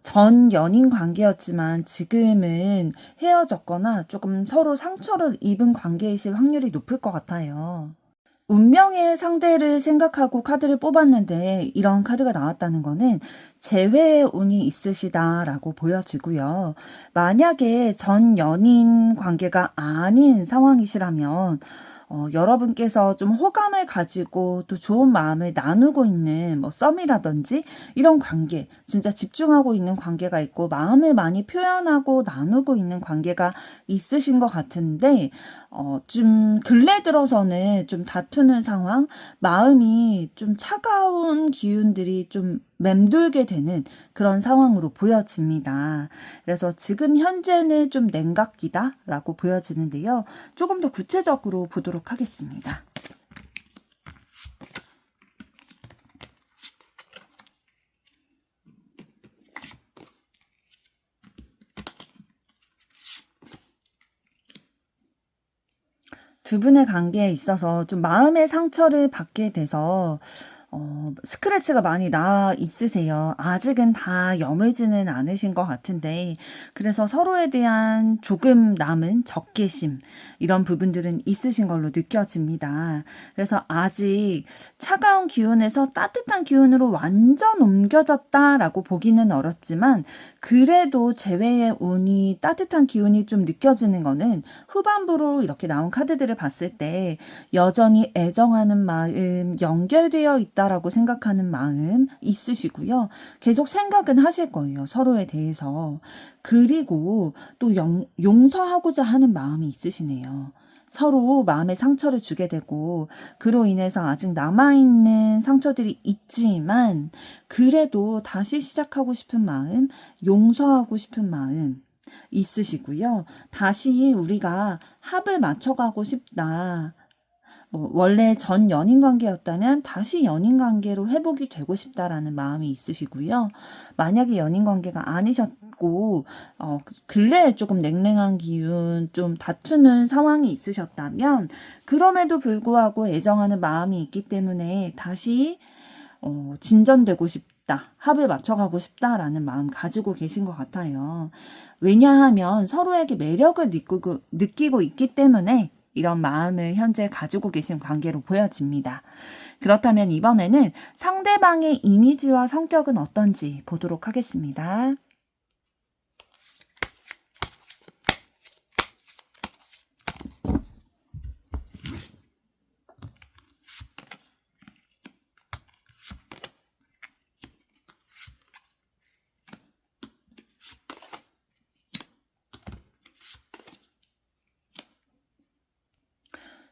전 연인 관계였지만 지금은 헤어졌거나 조금 서로 상처를 입은 관계이실 확률이 높을 것 같아요. 운명의 상대를 생각하고 카드를 뽑았는데 이런 카드가 나왔다는 거는 재회의 운이 있으시다라고 보여지고요. 만약에 전 연인 관계가 아닌 상황이시라면 여러분께서 좀 호감을 가지고 또 좋은 마음을 나누고 있는 뭐 썸이라든지 이런 관계, 진짜 집중하고 있는 관계가 있고 마음을 많이 표현하고 나누고 있는 관계가 있으신 것 같은데 좀 근래 들어서는 좀 다투는 상황, 마음이 좀 차가운 기운들이 좀 맴돌게 되는 그런 상황으로 보여집니다. 그래서 지금 현재는 좀 냉각기다라고 보여지는데요. 조금 더 구체적으로 보도록 하겠습니다. 두 분의 관계에 있어서 좀 마음의 상처를 받게 돼서 스크래치가 많이 나 있으세요. 아직은 다 여물지는 않으신 것 같은데, 그래서 서로에 대한 조금 남은 적개심, 이런 부분들은 있으신 걸로 느껴집니다. 그래서 아직 차가운 기운에서 따뜻한 기운으로 완전 옮겨졌다라고 보기는 어렵지만, 그래도 재회의 운이 따뜻한 기운이 좀 느껴지는 거는 후반부로 이렇게 나온 카드들을 봤을 때 여전히 애정하는 마음, 연결되어 있다라고 생각하는 마음 있으시고요. 계속 생각은 하실 거예요. 서로에 대해서. 그리고 또 용서하고자 하는 마음이 있으시네요. 서로 마음에 상처를 주게 되고 그로 인해서 아직 남아있는 상처들이 있지만 그래도 다시 시작하고 싶은 마음, 용서하고 싶은 마음 있으시고요. 다시 우리가 합을 맞춰가고 싶다. 원래 전 연인 관계였다면 다시 연인 관계로 회복이 되고 싶다라는 마음이 있으시고요. 만약에 연인 관계가 아니셨고 근래에 조금 냉랭한 기운, 좀 다투는 상황이 있으셨다면 그럼에도 불구하고 애정하는 마음이 있기 때문에 다시 진전되고 싶다, 합을 맞춰가고 싶다라는 마음 가지고 계신 것 같아요. 왜냐하면 서로에게 매력을 느끼고 있기 때문에 이런 마음을 현재 가지고 계신 관계로 보여집니다. 그렇다면 이번에는 상대방의 이미지와 성격은 어떤지 보도록 하겠습니다.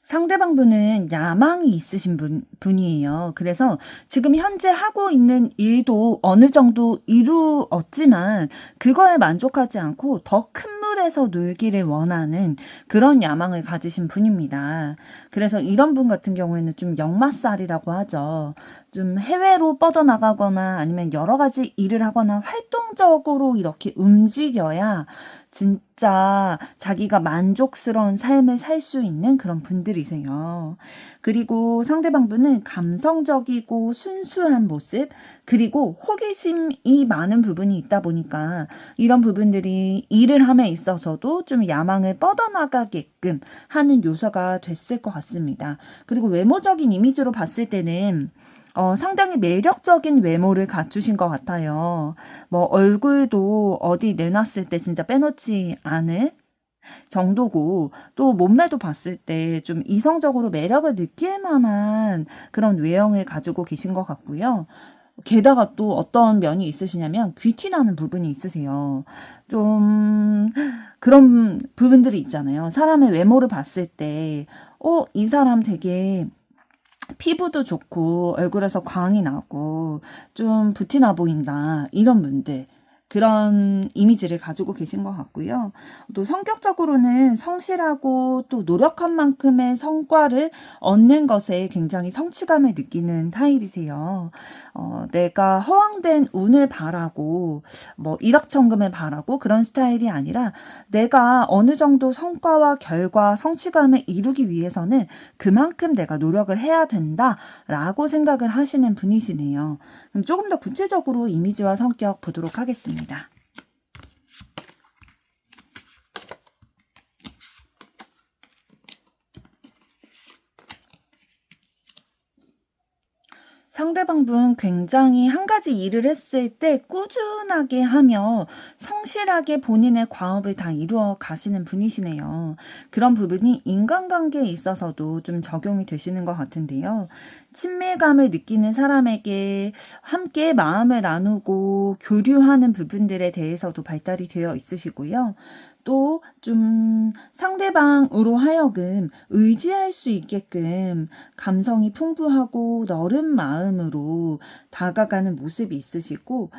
상대방 분은 야망이 있으신 분이에요. 그래서 지금 현재 하고 있는 일도 어느 정도 이루었지만 그거에 만족하지 않고 더 큰 물에서 놀기를 원하는 그런 야망을 가지신 분입니다. 그래서 이런 분 같은 경우에는 좀 역마살이라고 하죠. 좀 해외로 뻗어나가거나 아니면 여러 가지 일을 하거나 활동적으로 이렇게 움직여야 진짜 자기가 만족스러운 삶을 살 수 있는 그런 분들이세요. 그리고 상대방분은 감성적이고 순수한 모습, 그리고 호기심이 많은 부분이 있다 보니까 이런 부분들이 일을 함에 있어서도 좀 야망을 뻗어나가게끔 하는 요소가 됐을 것 같습니다. 그리고 외모적인 이미지로 봤을 때는 상당히 매력적인 외모를 갖추신 것 같아요. 뭐 얼굴도 어디 내놨을 때 진짜 빼놓지 않을 정도고 또 몸매도 봤을 때 좀 이성적으로 매력을 느낄 만한 그런 외형을 가지고 계신 것 같고요. 게다가 또 어떤 면이 있으시냐면 귀티 나는 부분이 있으세요. 좀 그런 부분들이 있잖아요. 사람의 외모를 봤을 때 이 사람 되게 피부도 좋고 얼굴에서 광이 나고 좀 부티나 보인다. 이런 분들. 그런 이미지를 가지고 계신 것 같고요. 또 성격적으로는 성실하고 또 노력한 만큼의 성과를 얻는 것에 굉장히 성취감을 느끼는 타입이세요. 내가 허황된 운을 바라고 뭐 일확천금을 바라고 그런 스타일이 아니라 내가 어느 정도 성과와 결과, 성취감을 이루기 위해서는 그만큼 내가 노력을 해야 된다라고 생각을 하시는 분이시네요. 그럼 조금 더 구체적으로 이미지와 성격 보도록 하겠습니다. 상대방분 굉장히 한 가지 일을 했을 때 꾸준하게 하며 성실하게 본인의 과업을 다 이루어 가시는 분이시네요. 그런 부분이 인간관계에 있어서도 좀 적용이 되시는 것 같은데요. 친밀감을 느끼는 사람에게 함께 마음을 나누고 교류하는 부분들에 대해서도 발달이 되어 있으시고요. 또 좀 상대방으로 하여금 의지할 수 있게끔 감성이 풍부하고 너른 마음으로 다가가는 모습이 있으시고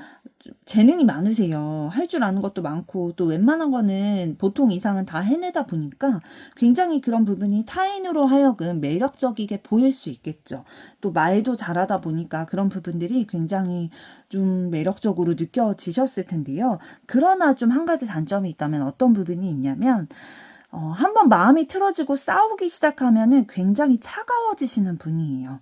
재능이 많으세요. 할 줄 아는 것도 많고 또 웬만한 거는 보통 이상은 다 해내다 보니까 굉장히 그런 부분이 타인으로 하여금 매력적이게 보일 수 있겠죠. 또 말도 잘하다 보니까 그런 부분들이 굉장히 좀 매력적으로 느껴지셨을 텐데요. 그러나 좀 한 가지 단점이 있다면 어떤 부분이 있냐면 한번 마음이 틀어지고 싸우기 시작하면은 굉장히 차가워지시는 분이에요.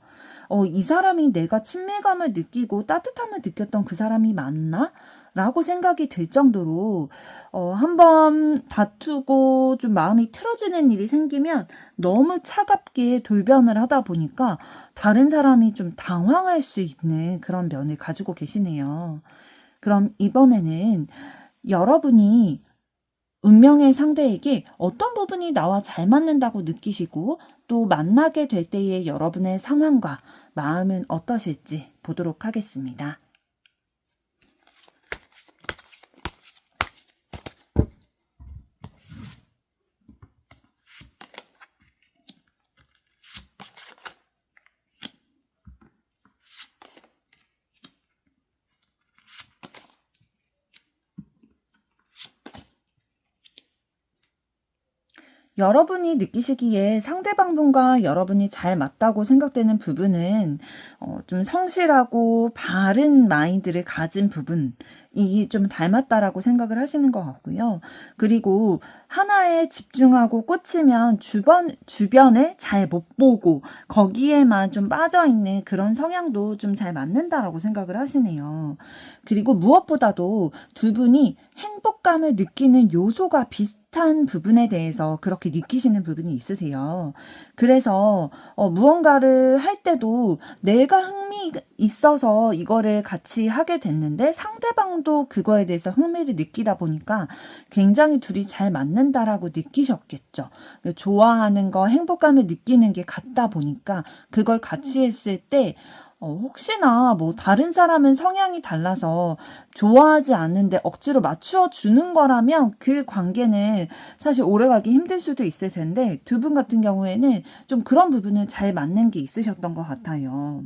이 사람이 내가 친밀감을 느끼고 따뜻함을 느꼈던 그 사람이 맞나? 라고 생각이 들 정도로 한번 다투고 좀 마음이 틀어지는 일이 생기면 너무 차갑게 돌변을 하다 보니까 다른 사람이 좀 당황할 수 있는 그런 면을 가지고 계시네요. 그럼 이번에는 여러분이 운명의 상대에게 어떤 부분이 나와 잘 맞는다고 느끼시고 또 만나게 될 때의 여러분의 상황과 마음은 어떠실지 보도록 하겠습니다. 여러분이 느끼시기에 상대방분과 여러분이 잘 맞다고 생각되는 부분은 좀 성실하고 바른 마인드를 가진 부분이 좀 닮았다라고 생각을 하시는 것 같고요. 그리고 하나에 집중하고 꽂히면 주변을 잘 못 보고 거기에만 좀 빠져있는 그런 성향도 좀 잘 맞는다라고 생각을 하시네요. 그리고 무엇보다도 두 분이 행복감을 느끼는 요소가 비슷한 부분에 대해서 그렇게 느끼시는 부분이 있으세요. 그래서 무언가를 할 때도 내가 흥미 있어서 이거를 같이 하게 됐는데 상대방도 그거에 대해서 흥미를 느끼다 보니까 굉장히 둘이 잘 맞는다라고 느끼셨겠죠. 좋아하는 거, 행복감을 느끼는 게 같다 보니까 그걸 같이 했을 때 혹시나 뭐 다른 사람은 성향이 달라서 좋아하지 않는데 억지로 맞추어 주는 거라면 그 관계는 사실 오래가기 힘들 수도 있을 텐데 두 분 같은 경우에는 좀 그런 부분을 잘 맞는 게 있으셨던 것 같아요.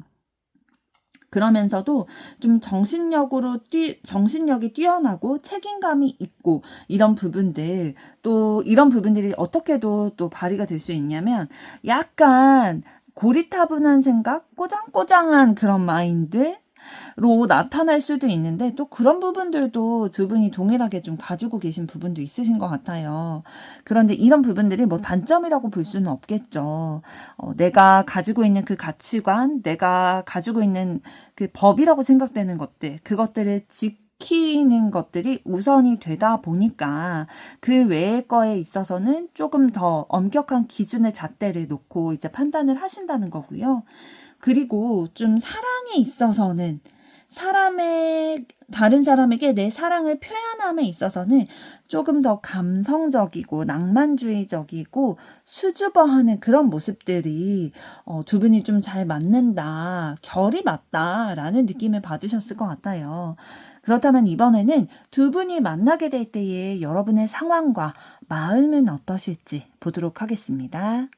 그러면서도 좀 정신력이 뛰어나고 책임감이 있고 이런 부분들, 또 이런 부분들이 어떻게도 또 발휘가 될 수 있냐면 약간 고리타분한 생각, 꼬장꼬장한 그런 마인드, 로 나타날 수도 있는데 또 그런 부분들도 두 분이 동일하게 좀 가지고 계신 부분도 있으신 것 같아요. 그런데 이런 부분들이 뭐 단점이라고 볼 수는 없겠죠. 내가 가지고 있는 그 가치관, 내가 가지고 있는 그 법이라고 생각되는 것들, 그것들을 지키는 것들이 우선이 되다 보니까 그 외의 거에 있어서는 조금 더 엄격한 기준의 잣대를 놓고 이제 판단을 하신다는 거고요. 그리고 좀 사랑에 있어서는 다른 사람에게 내 사랑을 표현함에 있어서는 조금 더 감성적이고 낭만주의적이고 수줍어하는 그런 모습들이 두 분이 좀 잘 맞는다, 결이 맞다라는 느낌을 받으셨을 것 같아요. 그렇다면 이번에는 두 분이 만나게 될 때의 여러분의 상황과 마음은 어떠실지 보도록 하겠습니다.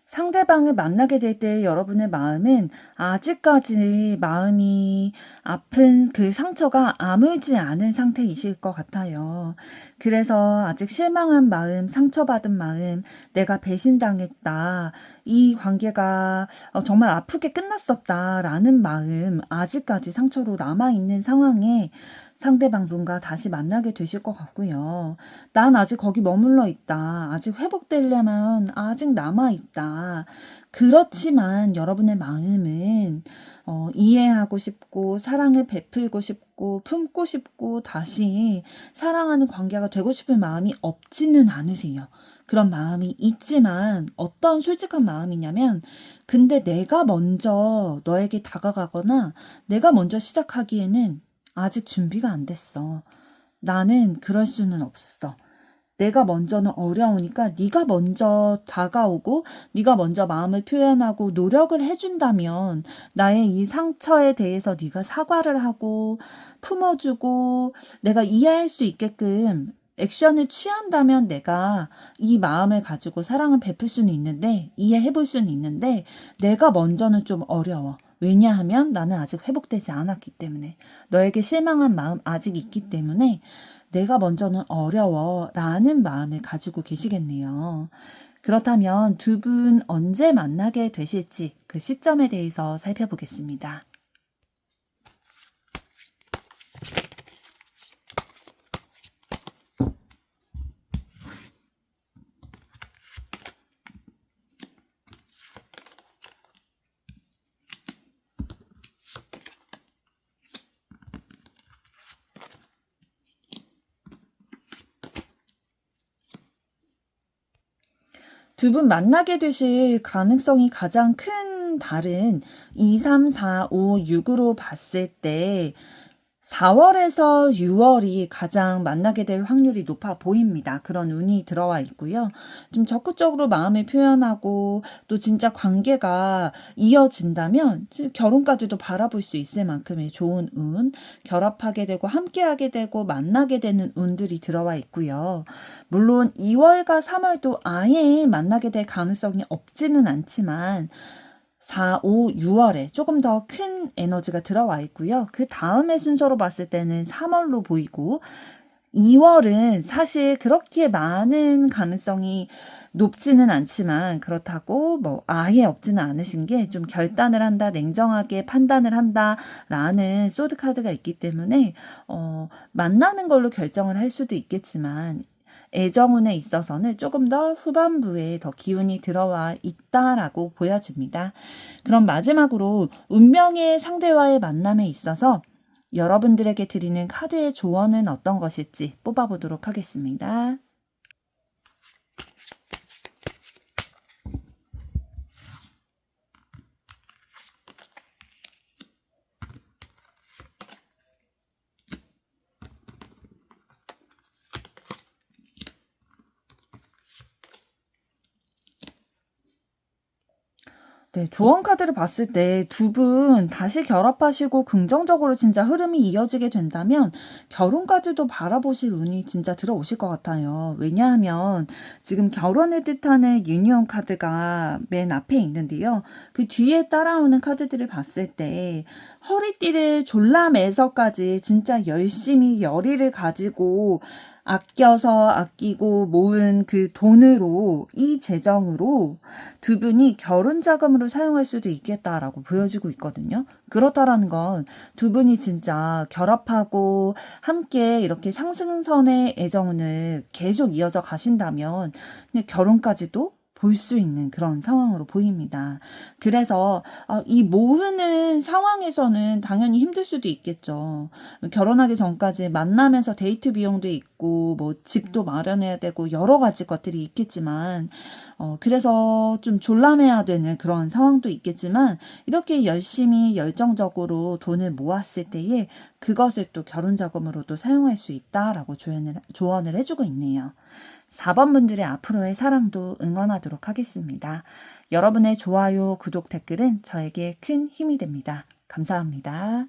상대방을 만나게 될 때 여러분의 마음은 아직까지 마음이 아픈 그 상처가 아물지 않은 상태이실 것 같아요. 그래서 아직 실망한 마음, 상처받은 마음, 내가 배신당했다, 이 관계가 정말 아프게 끝났었다라는 마음, 아직까지 상처로 남아있는 상황에 상대방 분과 다시 만나게 되실 것 같고요. 난 아직 거기 머물러 있다. 아직 회복되려면 아직 남아있다. 그렇지만 여러분의 마음은 이해하고 싶고 사랑을 베풀고 싶고 품고 싶고 다시 사랑하는 관계가 되고 싶은 마음이 없지는 않으세요. 그런 마음이 있지만 어떤 솔직한 마음이냐면 근데 내가 먼저 너에게 다가가거나 내가 먼저 시작하기에는 아직 준비가 안 됐어. 나는 그럴 수는 없어. 내가 먼저는 어려우니까 네가 먼저 다가오고 네가 먼저 마음을 표현하고 노력을 해준다면 나의 이 상처에 대해서 네가 사과를 하고 품어주고 내가 이해할 수 있게끔 액션을 취한다면 내가 이 마음을 가지고 사랑을 베풀 수는 있는데 이해해 볼 수는 있는데 내가 먼저는 좀 어려워. 왜냐하면 나는 아직 회복되지 않았기 때문에 너에게 실망한 마음 아직 있기 때문에 내가 먼저는 어려워 라는 마음을 가지고 계시겠네요. 그렇다면 두 분 언제 만나게 되실지 그 시점에 대해서 살펴보겠습니다. 두 분 만나게 되실 가능성이 가장 큰 달은 2, 3, 4, 5, 6으로 봤을 때 4월에서 6월이 가장 만나게 될 확률이 높아 보입니다. 그런 운이 들어와 있고요. 좀 적극적으로 마음을 표현하고 또 진짜 관계가 이어진다면 결혼까지도 바라볼 수 있을 만큼의 좋은 운, 결합하게 되고 함께하게 되고 만나게 되는 운들이 들어와 있고요. 물론 2월과 3월도 아예 만나게 될 가능성이 없지는 않지만 4, 5, 6월에 조금 더 큰 에너지가 들어와 있고요. 그 다음의 순서로 봤을 때는 3월로 보이고 2월은 사실 그렇게 많은 가능성이 높지는 않지만 그렇다고 뭐 아예 없지는 않으신 게 좀 결단을 한다, 냉정하게 판단을 한다라는 소드 카드가 있기 때문에 만나는 걸로 결정을 할 수도 있겠지만 애정운에 있어서는 조금 더 후반부에 더 기운이 들어와 있다라고 보여집니다. 그럼 마지막으로 운명의 상대와의 만남에 있어서 여러분들에게 드리는 카드의 조언은 어떤 것일지 뽑아보도록 하겠습니다. 네, 조언 카드를 봤을 때 두 분 다시 결합하시고 긍정적으로 진짜 흐름이 이어지게 된다면 결혼까지도 바라보실 운이 진짜 들어오실 것 같아요. 왜냐하면 지금 결혼을 뜻하는 유니온 카드가 맨 앞에 있는데요. 그 뒤에 따라오는 카드들을 봤을 때 허리띠를 졸라매서까지 진짜 열심히 열의를 가지고 아껴서 아끼고 모은 그 돈으로 이 재정으로 두 분이 결혼 자금으로 사용할 수도 있겠다라고 보여지고 있거든요. 그렇다라는 건 두 분이 진짜 결합하고 함께 이렇게 상승선의 애정을 계속 이어져 가신다면 그냥 결혼까지도 볼 수 있는 그런 상황으로 보입니다. 그래서 이 모으는 상황에서는 당연히 힘들 수도 있겠죠. 결혼하기 전까지 만나면서 데이트 비용도 있고 뭐 집도 마련해야 되고 여러 가지 것들이 있겠지만 그래서 좀 졸라매야 되는 그런 상황도 있겠지만 이렇게 열심히 열정적으로 돈을 모았을 때에 그것을 또 결혼 자금으로도 사용할 수 있다라고 조언을 해주고 있네요. 4번 분들의 앞으로의 사랑도 응원하도록 하겠습니다. 여러분의 좋아요, 구독, 댓글은 저에게 큰 힘이 됩니다. 감사합니다.